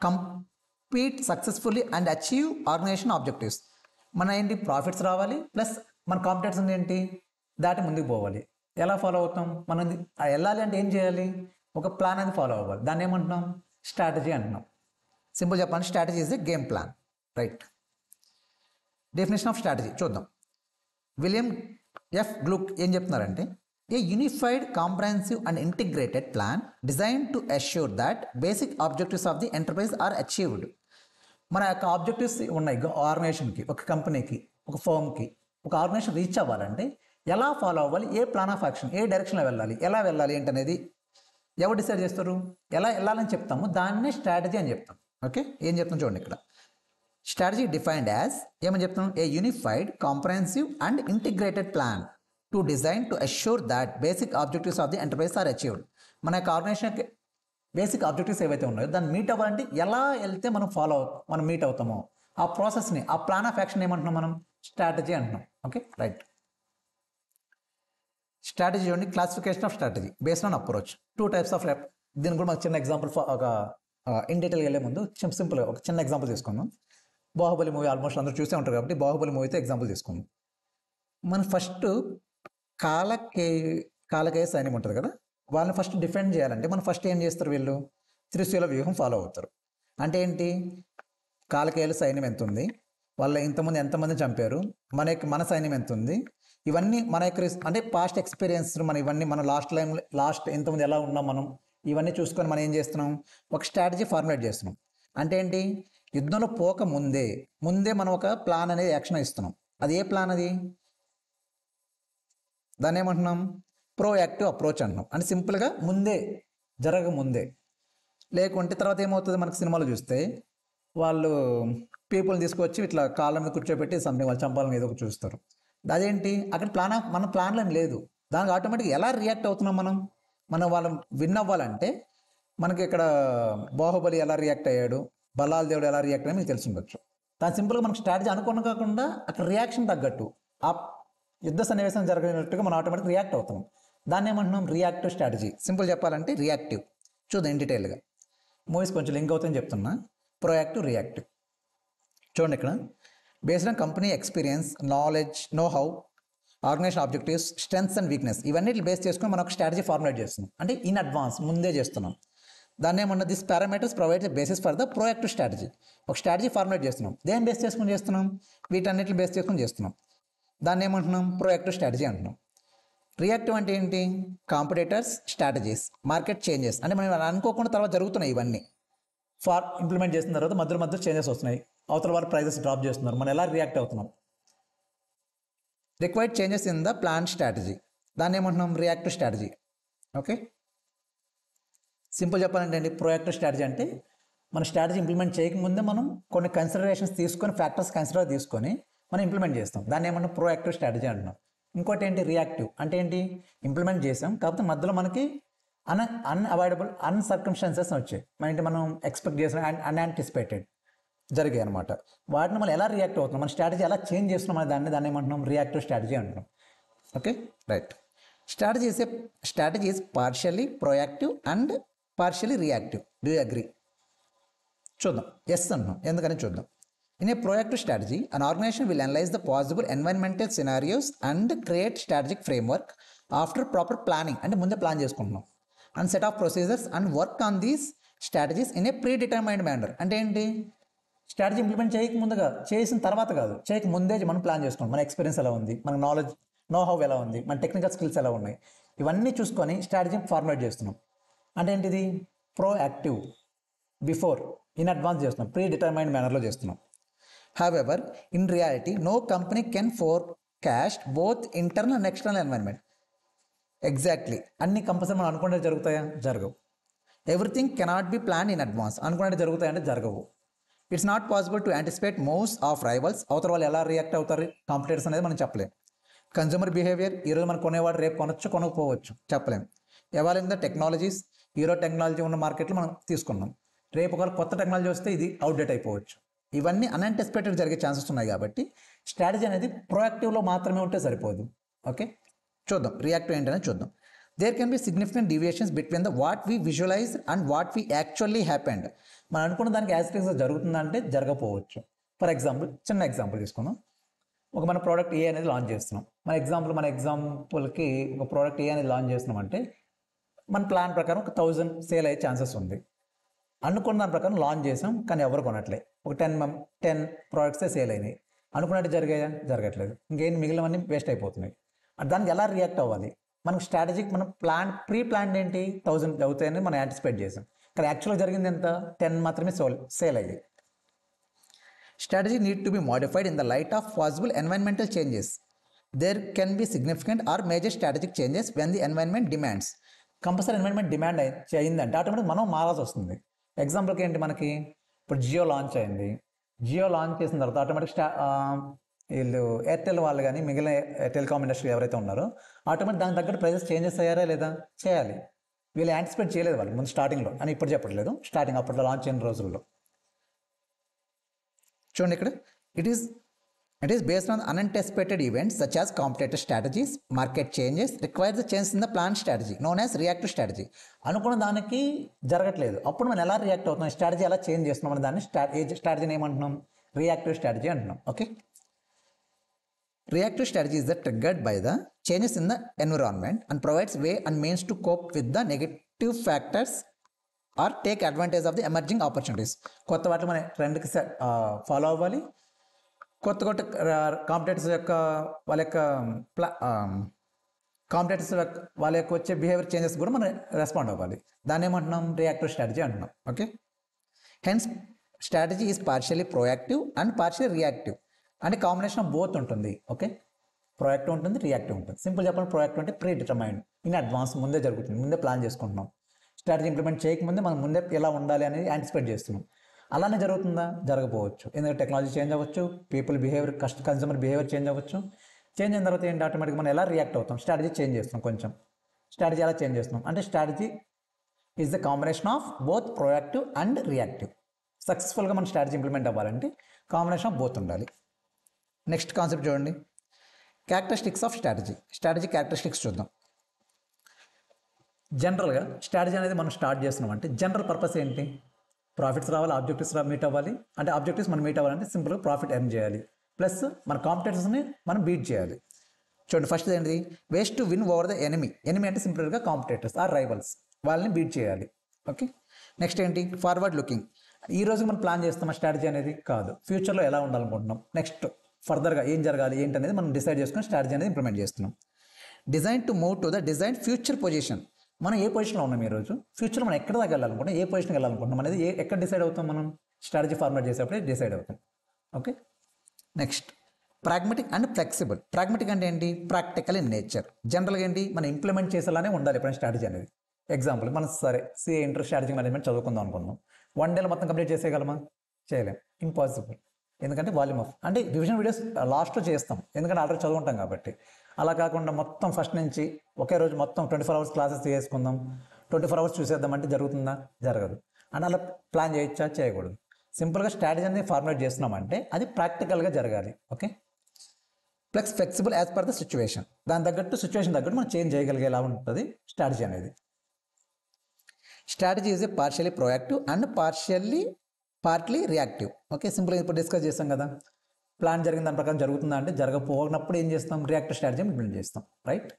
compete successfully and achieve organisation objectives. మన ఏంటి? Profits రావాలి, plus మన competitors ఏంటి? దాటి ముందుకు పోవాలి. ఎలా ఫాలో అవుతాం? మనం వెళ్ళాలి అంటే ఏం చేయాలి? ఒక ప్లాన్ అనేది ఫాలో అవ్వాలి. దాన్ని ఏమంటున్నాం? స్ట్రాటజీ అంటున్నాం. సింపుల్ చెప్పాలి, strategy is a game plan. Right. Definition of strategy చూద్దాం. విలియం ఎఫ్ గ్లూక్ ఏం చెప్తున్నారంటే, a unified comprehensive and integrated plan design to assure that basic objectives of the enterprise are achieved. మన యొక్క objectives ఉన్నాయి ఆర్గనైజేషన్కి, ఒక కంపెనీకి, ఒక ఫర్మ్కి, ఒక ఆర్గనైజేషన్ రీచ్ అవ్వాలంటే ఎలా ఫాలో అవ్వాలి, ఏ ప్లాన్ ఆఫ్ యాక్షన్, ఏ డైరెక్షన్లో వెళ్ళాలి, ఎలా వెళ్ళాలి ఏంటనేది ఎవరు డిసైడ్ చేస్తారు? ఎలా వెళ్ళాలని చెప్తాము, దాన్నే స్ట్రాటజీ అని చెప్తాం. ఓకే, ఏం చెప్తాం చూడండి ఇక్కడ. స్ట్రాటజీ డిఫైన్డ్ యాజ్ ఏమని చెప్తాం? A unified, comprehensive and integrated plan to design to assure that basic objectives of the enterprise are achieved. మన యొక్క ఆర్గనైజేషన్ బేసిక్ ఆబ్జెక్టివ్స్ ఏవైతే ఉన్నాయో దాన్ని మీట్ అవ్వాలంటే ఎలా వెళ్తే మనం మీట్ అవుతామో ఆ ప్రాసెస్ని, ఆ ప్లాన్ ఆఫ్ యాక్షన్ ఏమంటున్నాం మనం? స్ట్రాటజీ అంటున్నాం. Okay, right. స్ట్రాటజీ చూడండి, classification of strategy based on approach. 2 types of దీని కూడా మాకు చిన్న ఎగ్జాంపుల్, ఒక ఇన్ డీటెయిల్ వెళ్ళే ముందు సింపుల్ ఒక చిన్న ఎగ్జాంపుల్ తీసుకుందాం. బాహుబలి మూవీ ఆల్మోస్ట్ అందరూ చూసే ఉంటారు కాబట్టి బాహుబలి మూవీతో ఎగ్జాంపుల్ తీసుకుందాం. మనం ఫస్ట్ కాలకేయ సైన్యం ఉంటుంది కదా, వాళ్ళని ఫస్ట్ డిఫెండ్ చేయాలంటే మనం ఫస్ట్ ఏం చేస్తారు? వీళ్ళు త్రిశూల వ్యూహం ఫాలో అవుతారు. అంటే ఏంటి? కాలకేయుల సైన్యం ఎంత ఉంది, వాళ్ళ ఇంతమంది ఎంతమంది చంపారు, మన సైన్యం ఎంత ఉంది, ఇవన్నీ మన యొక్క అంటే పాస్ట్ ఎక్స్పీరియన్స్, ఇవన్నీ మన లాస్ట్ ఇంతమంది ఎలా ఉన్నాం మనం, ఇవన్నీ చూసుకొని మనం ఏం చేస్తున్నాం? ఒక స్ట్రాటజీ ఫార్ములేట్ చేస్తున్నాం. అంటే ఏంటి? యుద్ధంలో పోక ముందే మనం ఒక ప్లాన్ అనేది యాక్షన్ ఇస్తున్నాం. అది ఏ ప్లాన్? అది దాన్ని ఏమంటున్నాం? ప్రోయాక్టివ్ అప్రోచ్ అంటున్నాం. అంటే సింపుల్గా జరగకముందే. లేకుంటే తర్వాత ఏమవుతుంది? మనకు సినిమాలు చూస్తే వాళ్ళు పీపుల్ని తీసుకొచ్చి ఇట్లా కాళ్ళ మీద కూర్చోబెట్టి సంథింగ్ వాళ్ళు చంపాలని ఏదో ఒకటి చూస్తారు. అదేంటి? అక్కడ మన ప్లాన్లో లేదు. దానికి ఆటోమేటిక్గా ఎలా రియాక్ట్ అవుతున్నాం మనం వాళ్ళని విన్ అవ్వాలంటే మనకి ఇక్కడ బాహుబలి ఎలా రియాక్ట్ అయ్యాడు, బల్లాల దేవుడు ఎలా రియాక్ట్ అయ్యాడు మీకు తెలిసి ఉండొచ్చు. దాని సింపుల్గా మనకు స్ట్రాటజీ అనుకున్న కాకుండా అక్కడ రియాక్షన్ తగ్గట్టు ఆ యుద్ధ సన్నివేశం జరిగినట్టుగా మనం ఆటోమేటిక్ రియాక్ట్ అవుతాం. దాన్ని ఏమంటున్నాం? Reactive strategy. సింపుల్ చెప్పాలంటే రియాక్టివ్. చూద్దాం ఇన్ డీటెయిల్గా. మూవీస్ కొంచెం లింక్ అవుతుందని చెప్తున్నా. Proactive, reactive. చూడండి ఇక్కడ, based on company experience, knowledge, know how, organisation objectives, strengths and weakness, ఇవన్నీ బేస్ చేసుకుని మనం ఒక స్ట్రాటజీ ఫార్ములేట్ చేస్తున్నాం. అంటే ఇన్ అడ్వాన్స్ ముందే చేస్తున్నాం. దాన్ని ఏమన్నా this parameters provide the basis for the proactive strategy. ఒక స్ట్రాటజీ ఫార్ములేట్ చేస్తున్నాం. దేని బేస్ చేసుకుని చేస్తున్నాం? వీటన్నిటిని బేస్ చేసుకుని చేస్తున్నాం. దాన్ని ఏమంటున్నాం? ప్రోయాక్టివ్ స్ట్రాటజీ అంటున్నాం. రియాక్టివ్ అంటే ఏంటి? Competitors, strategies, market changes. అంటే మనం అనుకోకుండా తర్వాత జరుగుతున్నాయి ఇవన్నీ. ఇంప్లిమెంట్ చేసిన తర్వాత మధ్యలో చేంజెస్ వస్తున్నాయి, అవతల వారు ప్రైజెస్ డ్రాప్ చేస్తున్నారు, మనం ఎలా రియాక్ట్ అవుతున్నాం? Required changes in the plan strategy, దాన్ని ఏమంటున్నాం? Reactive strategy. ఓకే, సింపుల్ చెప్పాలంటే అండి, ప్రోయాక్టివ్ స్ట్రాటజీ అంటే మన స్ట్రాటజీ ఇంప్లిమెంట్ చేయకముందే మనం కొన్ని కన్సిడరేషన్స్ తీసుకొని, ఫ్యాక్టర్స్ కన్సిడర్ తీసుకొని మనం ఇంప్లిమెంట్ చేస్తాం. దాన్ని ఏమన్నా ప్రోయాక్టివ్ స్ట్రాటజీ అంటున్నాం. ఇంకోటి ఏంటి? రియాక్టివ్ అంటే ఏంటి? ఇంప్లిమెంట్ చేసాం, కాకపోతే మధ్యలో మనకి అన్అవాయిడబుల్ అన్సర్కమ్స్టాన్సెస్ వచ్చాయి, మనం ఎక్స్పెక్ట్ చేసిన అన్యాంటిసిపేటెడ్ జరిగాయి అనమాట. వాటిని మనం ఎలా రియాక్ట్ అవుతున్నాం, మన స్ట్రాటజీ ఎలా చేంజ్ చేస్తున్నాం అనే దాన్ని ఏమంటున్నాం? రియాక్టివ్ స్ట్రాటజీ అంటున్నాం. Okay, right. Strategy is partially proactive and partially reactive. Do you agree? చూద్దాం. ఎస్ అంటున్నాం, ఎందుకని చూద్దాం. In a proactive strategy, an organisation will analyse the possible environmental scenarios and create strategic framework after proper planning. అంటే ముందే plan చేసుకుంటున్నాం. And set of procedures and work on these strategies in a predetermined manner. అంటే ఏంటి? Strategy implement చేసిన తర్వాత కాదు, ముందే మనం ప్లాన్ చేసుకుంటాం. మన ఎక్స్పీరియన్స్ ఎలా ఉంది, మన నాలెడ్జ్, నో హౌ ఎలా ఉంది, మన టెక్నికల్ స్కిల్స్ ఎలా ఉన్నాయి, ఇవన్నీ చూసుకొని స్ట్రాటజీ ఫార్ములేట్ చేస్తున్నాం. అంటే ఏంటిది? ప్రోయాక్టివ్, బిఫోర్, ఇన్ అడ్వాన్స్ చేస్తున్నాం, ప్రీ డిటర్మైన్డ్ మేనర్లో చేస్తున్నాం. However, in reality no company can forecast both internal and external environment. Exactly, అన్ని కంపల్సరీ మనం అనుకుంటే జరుగుతాయా? జరగవు. Everything cannot be plan in advance. అనుకున్నట్టు జరుగుతాయంటే జరగవు. It's not possible to anticipate moves of rivals. అవతల వాళ్ళు ఎలా రియాక్ట్ అవుతారు, కాంపిటేటర్స్ అనేది మనం చెప్పలేం. కన్జ్యూమర్ బిహేవియర్, ఈరోజు మనం కొనేవాడు రేపు కొనొచ్చు, కొనకపోవచ్చు, చెప్పలేం. ఎవాల్వింగ్ ద టెక్నాలజీస్, ఈరోజు టెక్నాలజీ ఉన్న మార్కెట్లో మనం తీసుకున్నాం, రేపు ఒకవేళ కొత్త టెక్నాలజీ వస్తే ఇది అవుట్డేట్ అయిపోవచ్చు. ఇవన్నీ అన్యాంటిసిపేటెడ్ జరిగే ఛాన్సెస్ ఉన్నాయి కాబట్టి స్ట్రాటజీ అనేది ప్రోయాక్టివ్లో మాత్రమే ఉంటే సరిపోదు. ఓకే, చూద్దాం రియాక్టివ్ ఏంటనే చూద్దాం. There can be significant deviations between the what we visualise and what we actually happened. మనం అనుకున్న దానికి యాస్టిక్స్గా జరుగుతుందంటే జరగకపోవచ్చు. ఫర్ ఎగ్జాంపుల్, చిన్న ఎగ్జాంపుల్ తీసుకుందాం. మన ప్రోడక్ట్ ఏ అనేది లాంచ్ చేస్తున్నాం. మన ఎగ్జాంపుల్కి ఒక ప్రోడక్ట్ ఏ అనేది లాంచ్ చేస్తున్నాం అంటే మన ప్లాన్ ప్రకారం ఒక 1000 సేల్ అయ్యే ఛాన్సెస్ ఉంది. అనుకున్న దాని ప్రకారం లాంచ్ చేసాం, కానీ ఎవరు కొనట్లే. ఒక 10 ప్రోడక్ట్సే సేల్ అయినాయి. అనుకున్నట్టు జరగట్లేదు. ఇంకేం మిగిలినవన్నీ వేస్ట్ అయిపోతున్నాయి. దానికి ఎలా రియాక్ట్ అవ్వాలి? మనకు స్ట్రాటజిక్, మనం ప్రీ ప్లాన్ ఏంటి? 1000 అవుతాయని మనం యాంటిసిపేట్ చేసాం, కానీ యాక్చువల్గా జరిగింది ఎంత? 10 మాత్రమే సేల్ అయ్యాయి. Strategy need to be modified in the light of possible environmental changes. There can be significant or major strategic changes when the environment demands. Compulsory environment demand అయిందంటే ఆటోమేటిక్ మనం మారాల్సి వస్తుంది. ఎగ్జాంపుల్కి ఏంటి మనకి ఇప్పుడు జియో లాంచ్ అయింది. జియో లాంచ్ చేసిన తర్వాత ఆటోమేటిక్ వీళ్ళు ఎయిర్టెల్ వాళ్ళు కానీ మిగిలిన టెలికామ్ ఇండస్ట్రీ ఎవరైతే ఉన్నారో ఆటోమేటిక్ దానికి తగ్గట్టు ప్రైజెస్ చేంజెస్ అయ్యారా లేదా? చేయాలి. వీళ్ళు యాంటిసిపేట్ చేయలేదు వాళ్ళు ముందు స్టార్టింగ్లో అని ఇప్పుడు చెప్పట్లేదు, స్టార్టింగ్ అప్పట్లో లాంచ్ అయిన రోజుల్లో. చూడండి ఇక్కడ it is based on unanticipated events such as competitor strategies, market changes, requires the change in the planned strategy known as reactive strategy. అనుకున్న దానికి జరగట్లేదు, అప్పుడు మనం ఎలా రియాక్ట్ అవుతున్నాం, స్ట్రాటజీ ఎలా చేంజ్ చేస్తున్నాం అనే దాన్ని స్ట్రాటజీని ఏమంటున్నాం? రియాక్టివ్ స్ట్రాటజీ అంటున్నాం. Okay, reactive strategy is triggered by the changes in the environment and provides way and means to cope with the negative factors or take advantage of the emerging opportunities. కొత్త వాటిని మన ట్రెండ్కి follow అవ్వాలి, కొత్త competitors యొక్క వాళ్ళ యొక్క వాళ్ళ యొక్క వచ్చే బిహేవియర్ చేంజెస్ కూడా మనం రెస్పాండ్ అవ్వాలి. దాన్ని ఏమంటున్నాం? రియాక్టివ్ స్ట్రాటజీ అంటున్నాం. Okay, hence strategy is partially proactive and partially reactive, అంటే కాంబినేషన్ ఆఫ్ బోత్ ఉంటుంది. ఓకే, ప్రోయాక్టివ్ ఉంటుంది, రియాక్టివ్ ఉంటుంది. సింపుల్ చెప్పండి, ప్రోయాక్టివ్ అంటే ప్రీ డిటర్మైన్డ్, ఇన్ అడ్వాన్స్, ముందే జరుగుతుంది, ముందే ప్లాన్ చేసుకుంటున్నాం. స్ట్రాటజీ ఇంప్లిమెంట్ చేయకముందే మనం ముందే ఎలా ఉండాలి అనేది యాంటిసిపేట్ చేస్తున్నాం. అలానే జరుగుతుందా? జరగకపోవచ్చు, ఎందుకంటే టెక్నాలజీ చేంజ్ అవ్వచ్చు, people behaviour, consumer behaviour change అవ్వచ్చు. చేంజ్ అయిన తర్వాత ఏంటి? ఆటోమేటిక్గా మనం ఎలా రియాక్ట్ అవుతాం? స్ట్రాటజీ చేంజ్ చేస్తున్నాం. కొంచెం స్ట్రాటజీ ఎలా చేంజ్ చేస్తున్నాం అంటే strategy is the combination of both proactive and reactive. సక్సెస్ఫుల్గా మన స్ట్రాటజీ ఇంప్లిమెంట్ అవ్వాలంటే కాంబినేషన్ ఆఫ్ బోత్ ఉండాలి. నెక్స్ట్ కాన్సెప్ట్ చూడండి, characteristics of strategy. Strategy characteristics చూద్దాం. జనరల్గా స్ట్రాటజీ అనేది మనం స్టార్ట్ చేస్తున్నాం అంటే జనరల్ పర్పస్ ఏంటి? ప్రాఫిట్స్ రావాలి, ఆబ్జెక్టివ్స్ మీట్ అవ్వాలి. అంటే ఆబ్జెక్టివ్స్ మనం మీట్ అవ్వాలంటే సింపుల్గా ప్రాఫిట్ ఎర్న్ చేయాలి, ప్లస్ మన కాంపిటేటర్స్ని మనం బీట్ చేయాలి. చూడండి, ఫస్ట్ ఏంటి? Waste to win over the enemy. Enemy అంటే సింపుల్గా కాంపిటేటర్స్ ఆర్ రైవల్స్, వాళ్ళని బీట్ చేయాలి. ఓకే, నెక్స్ట్ ఏంటి? Forward looking. ఈ రోజు మనం ప్లాన్ చేస్తున్నాం స్ట్రాటజీ అనేది కాదు, ఫ్యూచర్లో ఎలా ఉండాలనుకుంటున్నాం, నెక్స్ట్ ఫర్దర్గా ఏం జరగాలి ఏంటి అనేది మనం డిసైడ్ చేసుకుని స్ట్రాటజీ అనేది ఇంప్లిమెంట్ చేస్తున్నాం. Design to move to the design future position. మనం ఏ పొజిషన్లో ఉన్నాం ఈరోజు, ఫ్యూచర్లో మనం ఎక్కడ దాకా వెళ్ళాలనుకుంటాం, ఏ పొజిషన్కి వెళ్ళాలనుకుంటున్నాం అనేది ఎక్కడ డిసైడ్ అవుతాం? మనం స్ట్రాటజీ ఫార్మేట్ చేసేప్పుడే డిసైడ్ అవుతాం. Okay, next pragmatic and flexible. Pragmatic అంటే ఏంటి? Practical in nature. జనరల్గా ఏంటి? మనం ఇంప్లిమెంట్ చేసేలానే ఉండాలి ఎప్పుడైనా స్ట్రాటజీ అనేది. ఎగ్జాంపుల్, మనం సరే సిఏ ఇంటర్ స్ట్రాటజీ మేనేజ్మెంట్ చదువుకుందాం అనుకుందాం, 1 డేలో మొత్తం కంప్లీట్ చేసేయగలమా? చేయలేం, ఇంపాసిబుల్. ఎందుకంటే వాల్యూమ్ ఆఫ్ అంటే రివిజన్ వీడియోస్ లాస్ట్లో చేస్తాం, ఎందుకంటే ఆల్రెడీ చదువుకుంటాం కాబట్టి. అలా కాకుండా మొత్తం ఫస్ట్ నుంచి ఒకే రోజు మొత్తం 24 అవర్స్ క్లాసెస్ చేసుకుందాం, 24 అవర్స్ చూసేద్దాం అంటే జరుగుతుందా? జరగదు. అండ్ అలా ప్లాన్ చేయొచ్చా? చేయకూడదు. సింపుల్గా స్ట్రాటజీ అనేది ఫార్ములేట్ చేస్తున్నామంటే అది ప్రాక్టికల్గా జరగాలి. Okay, plus flexible as per the situation. దాని తగ్గట్టు సిచ్యువేషన్ తగ్గట్టు మనం చేంజ్ చేయగలిగేలా ఉంటుంది స్ట్రాటజీ అనేది. Strategy is a partially proactive and partly reactive. Okay, సింపుల్గా ఇప్పుడు డిస్కస్ చేస్తాం కదా, ప్లాన్ జరిగిన దాని ప్రకారం జరుగుతుందా అంటే జరగకపోయినప్పుడు ఏం చేస్తాం? రియాక్టివ్ స్ట్రాటజీ ఇంప్లిమెంట్ చేస్తాం, right?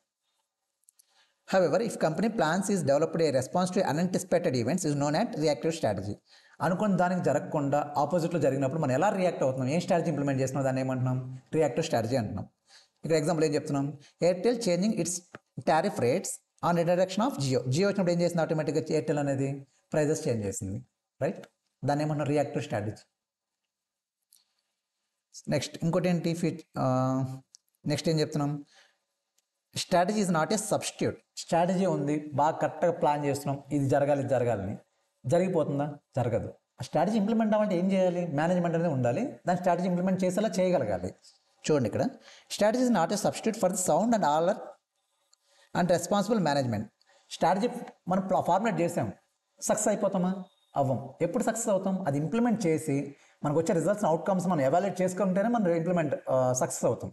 However if company plans is developed a response to unanticipated events is known at reactive strategy. అనుకున్న దానికి జరగకుండా ఆపోజిట్లో జరిగినప్పుడు మనం ఎలా రియాక్ట్ అవుతున్నాం, ఏం స్ట్రాటజీ ఇంప్లిమెంట్ చేస్తున్నాం, దాన్ని ఏమంటున్నాం? రియాక్టివ్ స్ట్రాటజీ అంటున్నాం. ఇక్కడ ఎగ్జాంపుల్ ఏం చెప్తున్నాం? Airtel changing its tariff rates on introduction of Jio. Jio వచ్చినప్పుడు ఏం చేసింది? ఆటోమేటిక్గా ఎయిర్టెల్ అనేది ప్రైజెస్ చేంజ్ చేసింది, రైట్? దాన్ని ఏమన్నా రియాక్టివ్ స్ట్రాటజీ. నెక్స్ట్ ఇంకోటి ఏంటి? నెక్స్ట్ ఏం చెప్తున్నాం? Strategy is not a substitute. Strategy ఉంది, బాగా కరెక్ట్గా ప్లాన్ చేస్తున్నాం, ఇది జరగాలి ఇది జరగాలని, జరిగిపోతుందా? జరగదు. ఆ స్ట్రాటజీ ఇంప్లిమెంట్ అవ్వాలంటే ఏం చేయాలి? మేనేజ్మెంట్ అనేది ఉండాలి, దాని స్ట్రాటజీ ఇంప్లిమెంట్ చేసేలా చేయగలగాలి. చూడండి, ఇక్కడ strategy is not a substitute for the sound and order and responsible management. Strategy మనం ఫార్ములేట్ చేసాం, సక్సెస్ అయిపోతామా? అవ్వం. ఎప్పుడు సక్సెస్ అవుతాం? అది ఇంప్లిమెంట్ చేసి మనకు వచ్చే రిజల్ట్స్ అవుట్కమ్స్ మనం ఎవాల్యుయేట్ చేసుకుంటేనే మనం సక్సెస్ అవుతాం.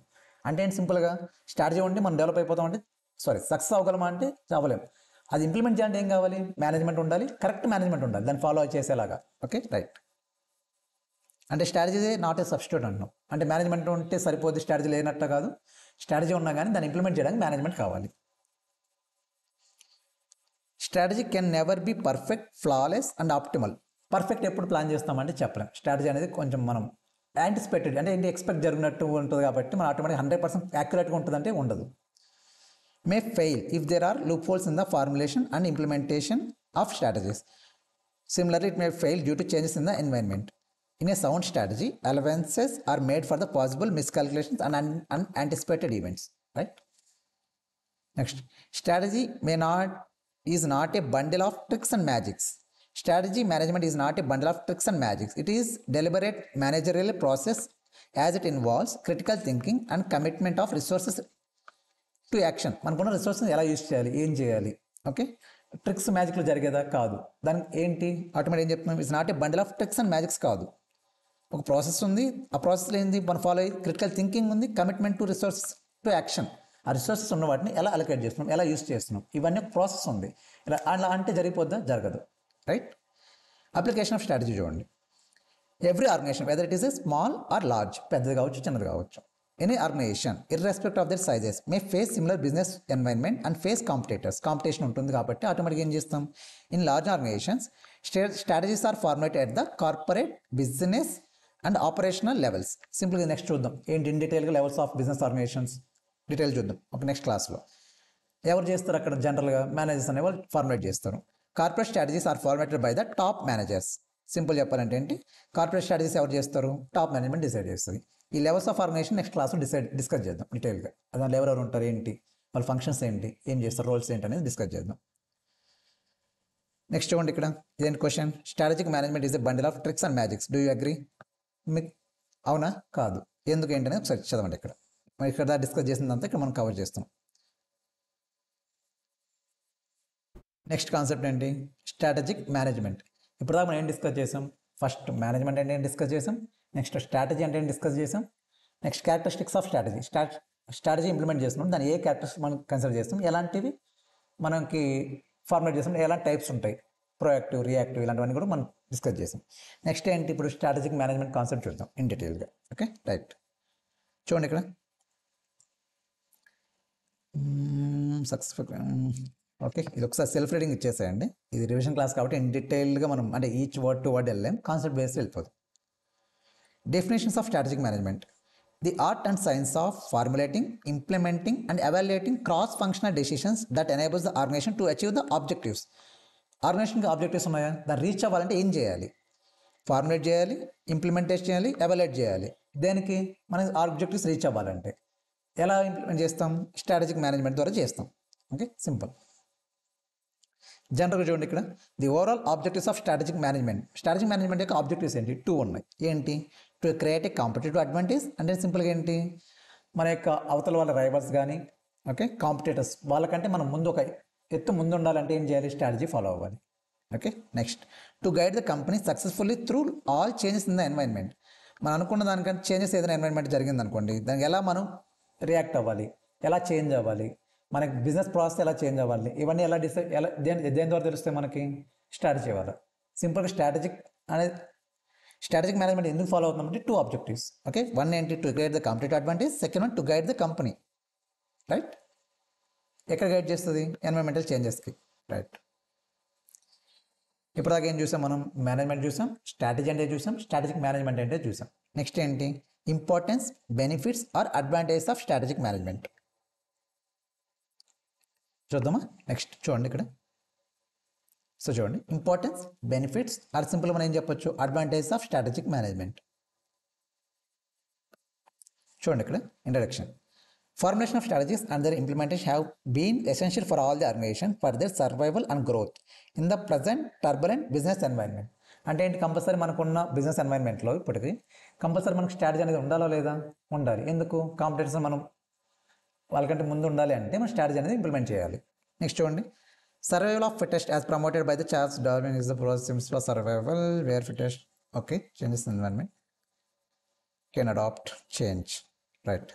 అంటే ఏంటి? సింపుల్గా స్ట్రాటజీ ఉంటే మనం డెవలప్ అయిపోతాం అంటే సక్సెస్ అవ్వగలమా అంటే అవ్వలేం. అది ఇంప్లిమెంట్ చేయాలంటే ఏం కావాలి? మేనేజ్మెంట్ ఉండాలి, కరెక్ట్ మేనేజ్మెంట్ ఉండాలి దాన్ని ఫాలో చేసేలాగా. Okay, right. అంటే స్ట్రాటజీ నాట్ ఏ సబ్స్టిట్యూట్ అంటున్నాం, అంటే మేనేజ్మెంట్ ఉంటే సరిపోద్ది, స్ట్రాటజీ లేనట్టు కాదు. స్ట్రాటజీ ఉన్నా కానీ దాన్ని ఇంప్లిమెంట్ చేయడానికి మేనేజ్మెంట్ కావాలి. Strategy can never be perfect, flawless and optimal. Perfect ఎప్పుడు ప్లాన్ చేస్తామంటే చెప్పలేం. స్ట్రాటజీ అనేది కొంచెం మనం యాంటిసిపేటెడ్ అంటే ఏంటి? ఎక్స్పెక్ట్ జరిగినట్టు ఉంటుంది కాబట్టి మనం ఆటోమేటిక్ 100% యాక్యురేట్గా ఉంటుందంటే ఉండదు. May fail if there are loopholes in the formulation and implementation of strategies. Similarly it may fail due to changes in the environment. In a sound strategy allowances are made for the possible miscalculations and unanticipated events, right? Next, strategy may not is not a bundle of tricks and magics. Strategy management is not a bundle of tricks and magics. It is deliberate managerial process as it involves critical thinking and commitment of resources to action. మనకున్న రిసోర్స్ని ఎలా use చేయాలి, ఏం చేయాలి. Okay, tricks మ్యాజిక్లో జరిగేదా కాదు. దానికి ఏంటి automatic ఏం చెప్తున్నాం, it's not a bundle of tricks and magics కాదు. ఒక ప్రాసెస్ ఉంది, ఆ ప్రాసెస్లో ఏంది మనం ఫాలో అయ్యి క్రిటికల్ థింకింగ్ ఉంది, commitment to resources to action. ఆ రిసోర్సెస్ ఉన్న వాటిని ఎలా అలొకేట్ చేస్తున్నాం, ఎలా యూజ్ చేస్తున్నాం, ఇవన్నీ ఒక ప్రాసెస్ ఉంది. ఇలా అలా అంటే జరిగిపోద్దా, జరగదు. రైట్. అప్లికేషన్ ఆఫ్ స్ట్రాటజీ చూడండి. Every organization whether it is a small or large, పెద్దది కావచ్చు చిన్నది కావచ్చు, any organization irrespective of their sizes may face similar business environment and face competitors. Competition ఉంటుంది కాబట్టి ఆటోమేటిక్గా ఏం చేస్తాం, in large organizations strategies are formatted at the corporate business and operational levels. సింపుల్గా నెక్స్ట్ చూద్దాం ఏంటి ఇన్ డీటెయిల్గా levels of business organizations detail చూద్దాం ఒక నెక్స్ట్ క్లాస్లో. ఎవరు చేస్తారు అక్కడ, జనరల్గా మేనేజర్స్ అనేవాళ్ళు ఫార్మేట్ చేస్తారు. Corporate strategies are formatted by the top managers. Simple చెప్పాలంటే ఏంటి, కార్పొరేట్ స్ట్రాటజీస్ ఎవరు చేస్తారు, టాప్ మేనేజ్మెంట్ డిసైడ్ చేస్తుంది. ఈ లెవెల్స్ ఆఫ్ ఆర్గనైజేషన్ నెక్స్ట్ క్లాస్లో డిస్కస్ చేద్దాం డీటెయిల్గా. దాంట్లో ఎవరెవరు ఉంటారు, ఏంటి వాళ్ళ ఫంక్షన్స్ ఏంటి, ఏం చేస్తారు, రోల్స్ ఏంటి అనేది డిస్కస్ చేద్దాం. నెక్స్ట్ చూడండి ఇక్కడ ఇదేంటి question, strategic management is a bundle of tricks and magics. Do you agree? మీకు అవునా కాదు, ఎందుకు ఏంటనేది ఒకసారి చదవండి. ఇక్కడ మరి ఇక్కడ డిస్కస్ చేసిందంతా ఇక్కడ మనం కవర్ చేస్తాం. నెక్స్ట్ కాన్సెప్ట్ ఏంటి, స్ట్రాటజిక్ మేనేజ్మెంట్. ఇప్పుడు మనం ఏం డిస్కస్ చేసాం, ఫస్ట్ మేనేజ్మెంట్ అంటే ఏం డిస్కస్ చేసాం, నెక్స్ట్ స్ట్రాటజీ అంటే ఏం డిస్కస్ చేసాం, next characteristics of strategy. Strategy implement చేస్తున్నాం, దాని ఏ క్యారెక్టరిస్టిక్స్ మనం కన్సిడర్ చేస్తాం, ఎలాంటివి మనకి ఫార్మేట్ చేస్తాం, ఎలాంటి టైప్స్ ఉంటాయి, ప్రోయాక్టివ్, రియాక్టివ్, ఇలాంటివన్నీ కూడా మనం డిస్కస్ చేసాం. నెక్స్ట్ ఏంటి, ఇప్పుడు స్ట్రాటజిక్ మేనేజ్మెంట్ కాన్సెప్ట్ చూద్దాం ఇన్ డీటెయిల్గా. Okay right. చూడండి ఇక్కడ సక్సెస్ఫుల్. ఓకే, ఇది ఒకసారి సెల్ఫ్ రీడింగ్ ఇచ్చేసేయండి. ఇది రివిజన్ క్లాస్ కాబట్టి ఇన్ డీటెయిల్గా మనం అంటే ఈచ్ వర్డ్ టు వర్డ్ వెళ్ళాం, కాన్సెప్ట్ బేస్ వెళ్ళిపోదు. Definitions of strategic management: the art and science of formulating, implementing and evaluating cross functional decisions that enables the organisation to achieve the objectives. ఆర్గనైజేషన్కి objectives ఉన్నాయా, దాన్ని reach అవ్వాలంటే ఏం చేయాలి, formulate చేయాలి, implementation చేయాలి, ఎవాల్యుయేట్ చేయాలి. దేనికి, మన ఆబ్జెక్టివ్స్ రీచ్ అవ్వాలంటే ఎలా ఇంప్లిమెంట్ చేస్తాం, స్ట్రాటజిక్ మేనేజ్మెంట్ ద్వారా చేస్తాం. Okay simple. జనరల్గా చూడండి ఇక్కడ the overall objectives of strategic management. Strategic management యొక్క ఆబ్జెక్టివ్స్ ఏంటి, 2 ఉన్నాయి. ఏంటి, to create a competitive advantage, అంటే సింపుల్గా ఏంటి, మన యొక్క అవతల వాళ్ళ రైవల్స్ కానీ ఓకే కాంపిటేటర్స్ వాళ్ళకంటే మనం ముందు ఒక ఎత్తు ముందు ఉండాలంటే ఏం చేయాలి, స్ట్రాటజీ ఫాలో అవ్వాలి. Okay next, to guide the company successfully through all changes in the environment. మనం అనుకున్న దానికంటే చేంజెస్ ఏదైనా ఎన్వైర్న్మెంట్ జరిగింది అనుకోండి, దానికి ఎలా మనం రియాక్ట్ అవ్వాలి, ఎలా చేంజ్ అవ్వాలి, మనకి బిజినెస్ ప్రాసెస్ ఎలా చేంజ్ అవ్వాలి, ఇవన్నీ ఎలా డిసైడ్ ఎలా దేని ద్వారా తెలుస్తాయి మనకి, స్ట్రాటజీ వల్ల. సింపుల్గా స్ట్రాటజిక్ మేనేజ్మెంట్ ఎందుకు ఫాలో అవుతున్నామంటే 2 ఆబ్జెక్టివ్స్. ఓకే, వన్ ఏంటి, to guide the competitive advantage, second one to guide the company. Right, ఎక్కడ గైడ్ చేస్తుంది, ఎన్వైర్మెంటల్ చేంజెస్కి. రైట్, ఇప్పుడు దాకా ఏం చూసాం మనం, మేనేజ్మెంట్ చూసాం, స్ట్రాటజీ అంటే చూసాం, స్ట్రాటజిక్ మేనేజ్మెంట్ అంటే చూసాం. నెక్స్ట్ ఏంటి, importance, benefits or advantages of strategic management చూద్దామా. నెక్స్ట్ చూడండి ఇక్కడ, సో చూడండి ఇంపార్టెన్స్, బెనిఫిట్స్ ఆర్ సింపుల్ మనం ఏం చెప్పొచ్చు, అడ్వాంటేజెస్ ఆఫ్ స్ట్రాటజిక్ మేనేజ్మెంట్. చూడండి ఇక్కడ introduction. Formulation of strategies and their implementation have been essential for all the organization for their survival and growth in the present turbulent business environment. అంటే ఏంటి, compulsory మనకున్న business ఎన్వైర్న్మెంట్లో ఇప్పటికి compulsory మనకు strategy అనేది ఉండాలో లేదా, ఉండాలి. ఎందుకు, కాంపిటేటర్స్ మనం వాళ్ళకంటే ముందు ఉండాలి అంటే మనం స్ట్రాటజీ అనేది ఇంప్లిమెంట్ చేయాలి. నెక్స్ట్ చూడండి, survival of fittest as promoted by the Charles Darwin is the process for survival where fittest okay changes in environment can adapt change. Right,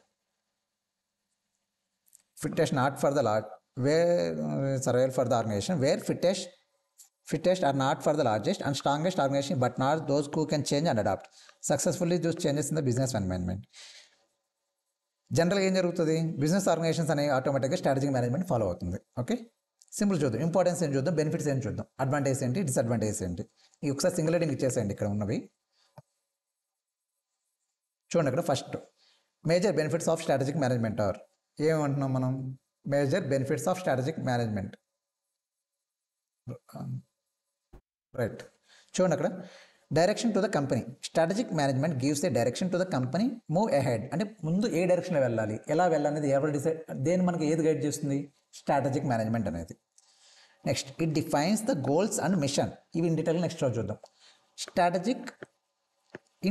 fittest not for the large where survival for the organization where fittest are not for the largest and strongest organization but not those who can change and adapt successfully those changes in the business environment. జనరల్గా ఏం జరుగుతుంది, business organisations అనేవి ఆటోమేటిక్గా strategic management follow అవుతుంది. Okay simple చూద్దాం, importance ఏంటి చూద్దాం, benefits ఏంటి చూద్దాం, అడ్వాంటేజ్ ఏంటి, డిసడ్వాంటేజ్ ఏంటి. ఈ ఒకసారి సింగిల్ రీడింగ్ ఇచ్చేసేయండి ఇక్కడ ఉన్నవి. చూడండి ఇక్కడ first major benefits of strategic management or, ఏమంటున్నాం మనం, major benefits of strategic management. Right, చూడండి అక్కడ direction to the company. Strategic management gives a direction to the company move ahead, అంటే ముందు ఏ డైరెక్షన్లో వెళ్ళాలి, ఎలా వెళ్ళాలి అనేది ఎవరు డిసైడ్, దేని మనకి ఏది గైడ్ చేస్తుంది, స్ట్రాటజిక్ మేనేజ్మెంట్ అనేది. Next it defines the goals and mission. ఇవి ఇన్ డీటెయిల్ నెక్స్ట్ రోజు చూద్దాం. స్ట్రాటజిక్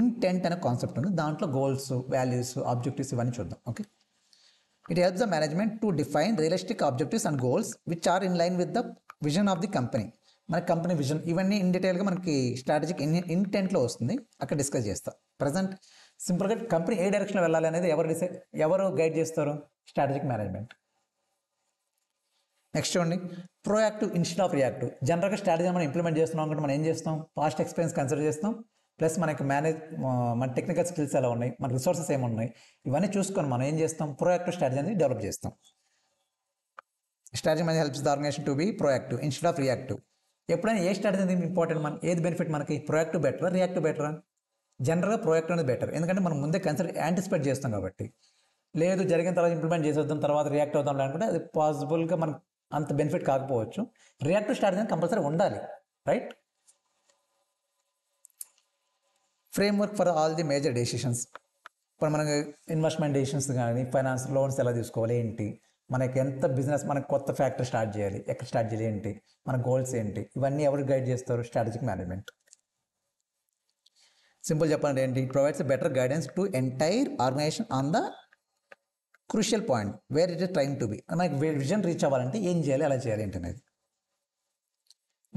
ఇంటెంట్ అనే కాన్సెప్ట్ ఉంది, దాంట్లో గోల్స్, వాల్యూస్, ఆబ్జెక్టివ్స్ ఇవన్నీ చూద్దాం. Okay, it helps the management to define realistic objectives and goals which are in line with the vision of the company. మన company vision ఇవన్నీ in డీటెయిల్గా మనకి స్ట్రాటజిక్ ఇంటెంట్లో వస్తుంది, అక్కడ డిస్కస్ చేస్తాం. ప్రజెంట్ సింపుల్గా కంపెనీ ఏ డైరెక్షన్లో వెళ్ళాలి అనేది ఎవరు గైడ్ చేస్తారు? Strategic management. నెక్స్ట్ చూడండి, ప్రోయాక్టివ్ ఇన్స్టెడ్ ఆఫ్ రియాక్టివ్. జనరల్గా స్ట్రాటజీ మనం ఇంప్లిమెంట్ చేస్తున్నాం అనుకుంటే మనం ఏం చేస్తాం? పాస్ట్ ఎక్స్పీరియన్స్ కన్సిడర్ చేస్తాం, ప్లస్ మనకి మన టెక్నికల్ స్కిల్స్ ఎలా ఉన్నాయి, మన రిసోర్సెస్ ఏమున్నాయి, ఇవన్నీ చూసుకొని మనం ఏం చేస్తాం? ప్రోయాక్టివ్ స్ట్రాటజీ అనేది డెవలప్ చేస్తాం. స్ట్రాటజీ అనేది helps the organisation to be proactive instead of reactive. ఎప్పుడైనా ఏ స్ట్రాటజీ అనేది ఇంపార్టెంట్, ఏది బెనిఫిట్ మనకి? ప్రోయాక్టివ్ బెటరా, రియాక్టివ్ బెటరా? జనరల్గా ప్రోయాక్టివ్ అనేది బెటర్, ఎందుకంటే మనం ముందే యాంటిసిపేట్ చేస్తాం కాబట్టి. లేదు జరిగిన తర్వాత ఇంప్లిమెంట్ చేసేద్దాం తర్వాత రియాక్ట్ అవుతాం అనుకుంటే అది పాసిబుల్గా మనకు అంత బెనిఫిట్ కాకపోవచ్చు. రియాక్టివ్ స్ట్రాటజీ కంపల్సరీ ఉండాలి, right? Framework for all the major decisions. ఇప్పుడు మనకి ఇన్వెస్ట్మెంట్ డెసిషన్స్ కానీ, ఫైనాన్స్, లోన్స్ ఎలా తీసుకోవాలి, ఏంటి, మనకి ఎంత బిజినెస్, మనకి కొత్త ఫ్యాక్టరీ స్టార్ట్ చేయాలి, ఎక్కడ స్టార్ట్ చేయాలి, ఏంటి, మన గోల్స్ ఏంటి, ఇవన్నీ ఎవరు గైడ్ చేస్తారు? Strategic management. సింపుల్ చెప్పాలంటే ఏంటి? It provides better guidance to entire organization on the crucial point where it is trying to be. మనకి విజన్ రీచ్ అవ్వాలంటే ఏం చేయాలి, ఎలా చేయాలి ఏంటి అనేది.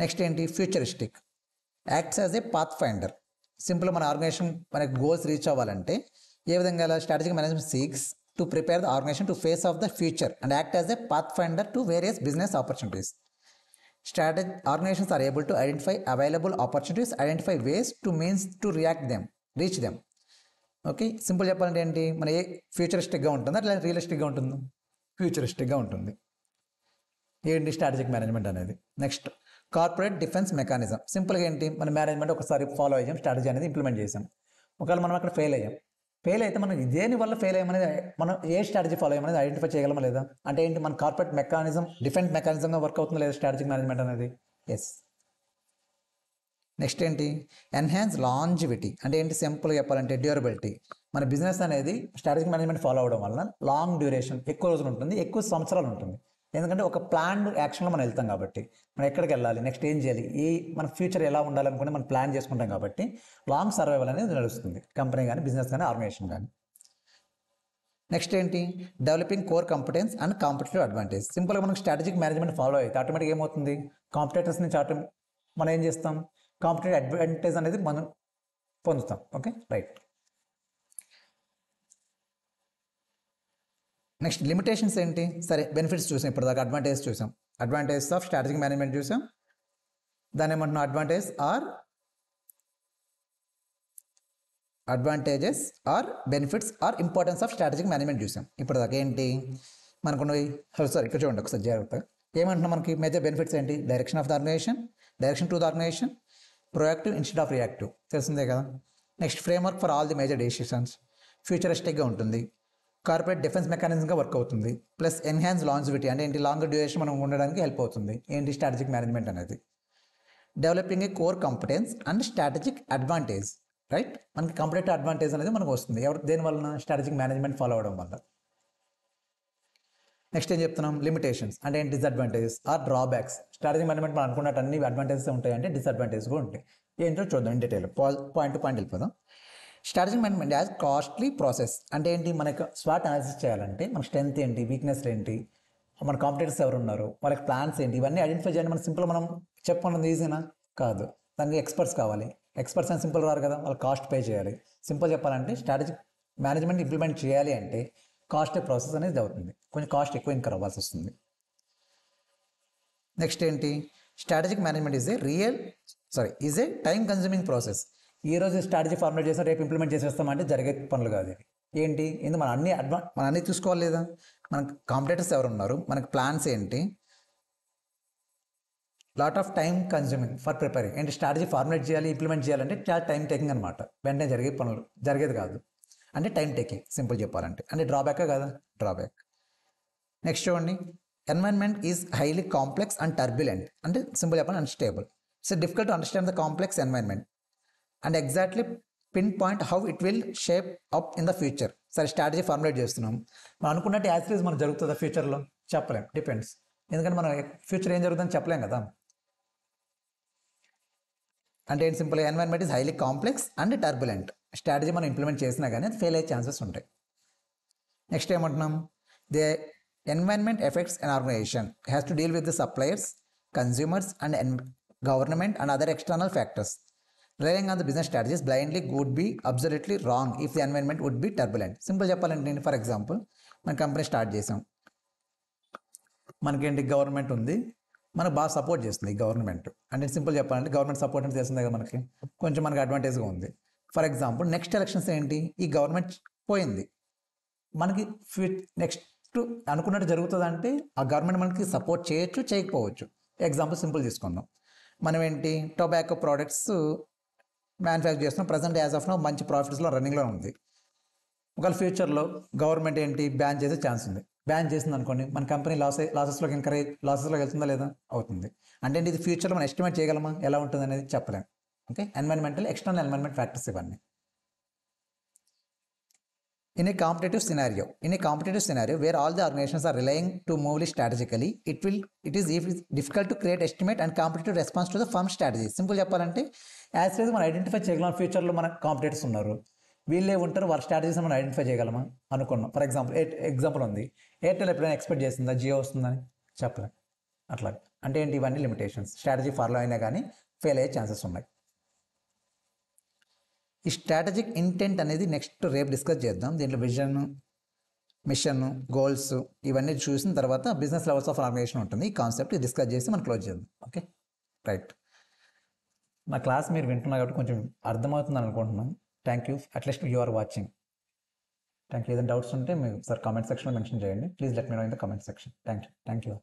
నెక్స్ట్ ఏంటి? Futuristic. Acts as a path finder. Simple మన ఆర్గనైజేషన్ మనకి గోల్స్ రీచ్ అవ్వాలంటే ఏ విధంగా? Strategic management seeks to prepare the organisation to face of the future and act as a path finder to various business opportunities. Organizations are able to identify available opportunities, identify ways to means to reach them. Okay, simple చెప్పాలంటే ఏంటి? మన ఏ ఫ్యూచరిస్టిక్గా ఉంటుందా లేదా రియలిస్టిక్గా ఉంటుందా? ఫ్యూచరిస్టిక్గా ఉంటుంది. ఏంటి strategic management అనేది? Next corporate defence mechanism. సింపుల్గా ఏంటి? మన మేనేజ్మెంట్ ఒకసారి ఫాలో అయ్యాం, స్ట్రాటజీ అనేది ఇంప్లిమెంట్ చేసాం. ఒకవేళ మనం అక్కడ ఫెయిల్ అయితే మనం దేని వల్ల ఫెయిల్ అయ్యామనేది, మనం ఏ స్ట్రాటజీ ఫాలో అయ్యామనేది ఐడెంటిఫై చేయగలమా లేదా? అంటే ఏంటి? మన కార్పొరేట్ మెకానిజం డిఫెన్స్ మెకానిజంగా వర్క్ అవుతుందా లేదా స్ట్రాటజిక్ మేనేజ్మెంట్ అనేది? ఎస్. నెక్స్ట్ ఏంటి? Enhance longevity. అంటే ఏంటి? సింపుల్గా చెప్పాలంటే డ్యూరబిలిటీ. మన బిజినెస్ అనేది స్ట్రాటజిక్ మేనేజ్మెంట్ ఫాలో అవడం వలన లాంగ్ డ్యూరేషన్, ఎక్కువ రోజులు ఉంటుంది, ఎక్కువ సంవత్సరాలు ఉంటుంది. ఎందుకంటే ఒక ప్లాన్డ్ యాక్షన్లో మనం వెళ్తాం కాబట్టి, మనం ఎక్కడికి వెళ్ళాలి, నెక్స్ట్ ఏం చేయాలి, మన ఫ్యూచర్ ఎలా ఉండాలనుకుంటే మనం ప్లాన్ చేసుకుంటాం కాబట్టి లాంగ్ సర్వైవల్ అనేది నడుస్తుంది, కంపెనీ కానీ, బిజినెస్ కానీ, ఆర్గనైజేషన్ కానీ. నెక్స్ట్ ఏంటి? Developing core competence and competitive advantage. సింపుల్గా మనకు స్ట్రాటజిక్ మేనేజ్మెంట్ ఫాలో అయితే ఆటోమేటిక్గా ఏమవుతుంది? కాంపిటేటర్స్ నుంచి మనం ఏం చేస్తాం? కాంపిటేటివ్ అడ్వాంటేజ్ అనేది మనం పొందుతాం. Okay, right. నెక్స్ట్ లిమిటేషన్స్ ఏంటి? సరే, బెనిఫిట్స్ చూసాం, ఇప్పుడు దాకా అడ్వాంటేజ్ చూసాం. అడ్వాంటేజెస్ ఆఫ్ స్ట్రాటజిక్ మేనేజ్మెంట్ చూసాం. దాని ఏమంటున్నాం? Advantages or benefits or importance of strategic management చూసాం. ఇప్పుడు దాకా ఏంటి మనకున్నవి? సారీ, ఇక్కడ చూడండి ఒకసారి జాగ్రత్తగా. ఏమంటున్నాం? మనకి మేజర్ బెనిఫిట్స్ ఏంటి? Direction of the organisation, direction to the organisation, proactive instead of reactive, తెలిసిందే కదా. Next framework for all the major decisions, ఫ్యూచరిస్టిక్గా ఉంటుంది, కార్పొరేట్ డిఫెన్స్ మెకానిజంగా వర్క్ అవుతుంది, ప్లస్ ఎన్హాన్స్ లాంజివిటీ. అంటే ఏంటి? లాంగ్ డ్యూరేషన్ మనం ఉండడానికి హెల్ప్ అవుతుంది. ఏంటి స్ట్రాటజిక్ మేనేజ్మెంట్ అనేది? Developing a core competence and strategic advantage, right? మనకి కాంపిటేటివ్ అడ్వాంటేజ్ అనేది మనకు వస్తుంది దేనివల్ల? స్ట్రాటజిక్ మేనేజ్మెంట్ ఫాలో అవడం వల్ల. నెక్స్ట్ ఏం చెప్తున్నాం? లిమిటేషన్స్. అంటే ఏంటి? Disadvantages or drawbacks. Strategic management మనం అనుకున్నట్టు అన్ని అడ్వాంటేజెస్ ఉంటాయంటే డిసడ్వాంటేజెస్ కూడా ఉంటాయి. ఏంటో చూద్దాం in detail, point to point వెళ్ళిపోదాం. Strategic management as costly process. అంటే ఏంటి? మనకు స్వాట్ అనాలిసిస్ చేయాలంటే మన స్ట్రెంత్ ఏంటి, వీక్నెస్ ఏంటి, మన కాంపిటేటర్స్ ఎవరు ఉన్నారు, వాళ్ళకి ప్లాన్స్ ఏంటి, ఇవన్నీ ఐడెంటిఫై చేయండి. మన సింపుల్ మనం చెప్పమన్నది ఈజీనా? కాదు, దానికి ఎక్స్పర్ట్స్ కావాలి. ఎక్స్పర్ట్స్ అని సింపుల్ రారు కదా, వాళ్ళు కాస్ట్ పే చేయాలి. సింపుల్ చెప్పాలంటే స్ట్రాటజిక్ మేనేజ్మెంట్ ఇంప్లిమెంట్ చేయాలి అంటే కాస్ట్లీ ప్రాసెస్ అనేది అవుతుంది, కొంచెం కాస్ట్ ఎక్కువ ఇంకా అవ్వాల్సి వస్తుంది. నెక్స్ట్ ఏంటి? Strategic management is a time consuming process. ఈ రోజు స్ట్రాటజీ ఫార్ములేట్ చేస్తాం, రేపు ఇంప్లిమెంట్ చేసేస్తామంటే జరిగే పనులు కాదు ఇవి. ఏంటి? ఎందుకు మనం అన్నీ చూసుకోవాలి లేదా? మనకు కాంపిటేటర్స్ ఎవరు ఉన్నారు, మనకి ప్లాన్స్ ఏంటి, lot of time consuming for preparing. ఏంటి? స్ట్రాటజీ ఫార్ములేట్ చేయాలి, ఇంప్లిమెంట్ చేయాలంటే చాలా టైం టేకింగ్ అనమాట, వెంటనే జరిగే పనులు జరిగేది కాదు. అంటే టైం టేకింగ్ సింపుల్ చెప్పాలంటే. అంటే డ్రాబ్యాకే కదా, డ్రాబ్యాక్. నెక్స్ట్ చూడండి, environment is highly complex and turbulent. అంటే సింపుల్ చెప్పాలి, unstable. It's difficult to understand the complex environment and exactly pin point how it will shape up in the future. సరే, strategy formulate చేస్తున్నాం, మనం అనుకున్నట్టు as it is మనకు జరుగుతుందా ఫ్యూచర్లో? చెప్పలేం, డిపెండ్స్. ఎందుకంటే మనం ఫ్యూచర్ ఏం జరుగుతుందని చెప్పలేం కదా. అంటే ఏంటి simple, environment is highly complex and turbulent. Strategy మనం ఇంప్లిమెంట్ చేసినా కానీ అది ఫెయిల్ అయ్యే ఛాన్సెస్ ఉంటాయి. నెక్స్ట్ ఏమంటున్నాం, the environment effects on organisation has to deal with the suppliers, consumers and government and other external factors. Relying on the business strategies blindly would be absolutely wrong if the environment would be turbulent. Simple చెప్పాలంటే నేను for example మన company start చేసాం, మనకేంటి government ఉంది, మనకు బాగా support చేస్తుంది ఈ గవర్నమెంట్. అంటే సింపుల్ చెప్పాలంటే గవర్నమెంట్ సపోర్ట్ అంటే తెలిసిందే కదా మనకి, కొంచెం మనకి అడ్వాంటేజ్గా ఉంది. ఫర్ ఎగ్జాంపుల్ నెక్స్ట్ ఎలక్షన్స్ ఏంటి, ఈ గవర్నమెంట్ పోయింది, మనకి నెక్స్ట్ అనుకున్నట్టు జరుగుతుంది అంటే ఆ గవర్నమెంట్ మనకి సపోర్ట్ చేయొచ్చు చేయకపోవచ్చు. ఎగ్జాంపుల్ సింపుల్ తీసుకుందాం, మనం ఏంటి టొబాకో ప్రోడక్ట్స్ మ్యానుఫ్యాక్చర్ చేస్తున్నాం, ప్రజెంట్ యాజ్ ఆఫ్ నో మంచి ప్రాఫిట్స్లో రన్నింగ్లో ఉంది. ఒకవేళ ఫ్యూచర్లో గవర్నమెంట్ ఏంటి బ్యాన్ చేసే ఛాన్స్ ఉంది, బ్యాన్ చేసింది అనుకోండి మన కంపెనీ లాసెస్లోకి లాసెస్లోకి వెళ్తుందా లేదా, అవుతుంది. అంటే ఇది ఫ్యూచర్లో మనం ఎస్టిమేట్ చేయగలమా ఎలా ఉంటుంది అనేది చెప్పలేం. Okay, environmental external environment factors ఇవన్నీ. In a competitive scenario where all the organizations are relying to move strategically, it is difficult to create estimate and competitive response to the firm strategy. Simple చెప్పాలంటే as మనం identify చేయగలం ఫ్యూచర్లో మన competitors ఉన్నారు, వీళ్ళే ఉంటారు, వాళ్ళ స్ట్రాటజీస్ మనం ఐడెంటిఫై చేయగలమా అనుకున్నాం. ఫర్ ఎగ్జాంపుల్ ఉంది, ఎయిర్టెల్ ఎప్పుడైనా ఎక్స్పెక్ట్ చేసిందా జియో వస్తుందని, చెప్పలేం. అట్లా అంటే ఏంటి, ఇవన్నీ లిమిటేషన్స్. స్ట్రాటజీ ఫాలో అయినా కానీ ఫెయిల్ అయ్యే ఛాన్సెస్ ఉన్నాయి. ఈ స్ట్రాటజిక్ ఇంటెంట్ అనేది నెక్స్ట్ రేపు డిస్కస్ చేద్దాం. దీంట్లో విజన్, మిషన్, గోల్స్ ఇవన్నీ చూసిన తర్వాత బిజినెస్ లెవెల్స్ ఆఫ్ ఆర్గనైజేషన్ ఉంటుంది. ఈ కాన్సెప్ట్ డిస్కస్ చేసి మనం క్లోజ్ చేద్దాం. Okay, right. నా క్లాస్ మీరు వింటున్నారు కాబట్టి కొంచెం అర్థమవుతుందని అనుకుంటున్నాను. Thank you, at least you are watching. Thank you. ఏదైనా డౌట్స్ ఉంటే మీరు సార్ కామెంట్ సెక్షన్లో మెన్షన్ చేయండి. Please let me know in the comment section. Thank you.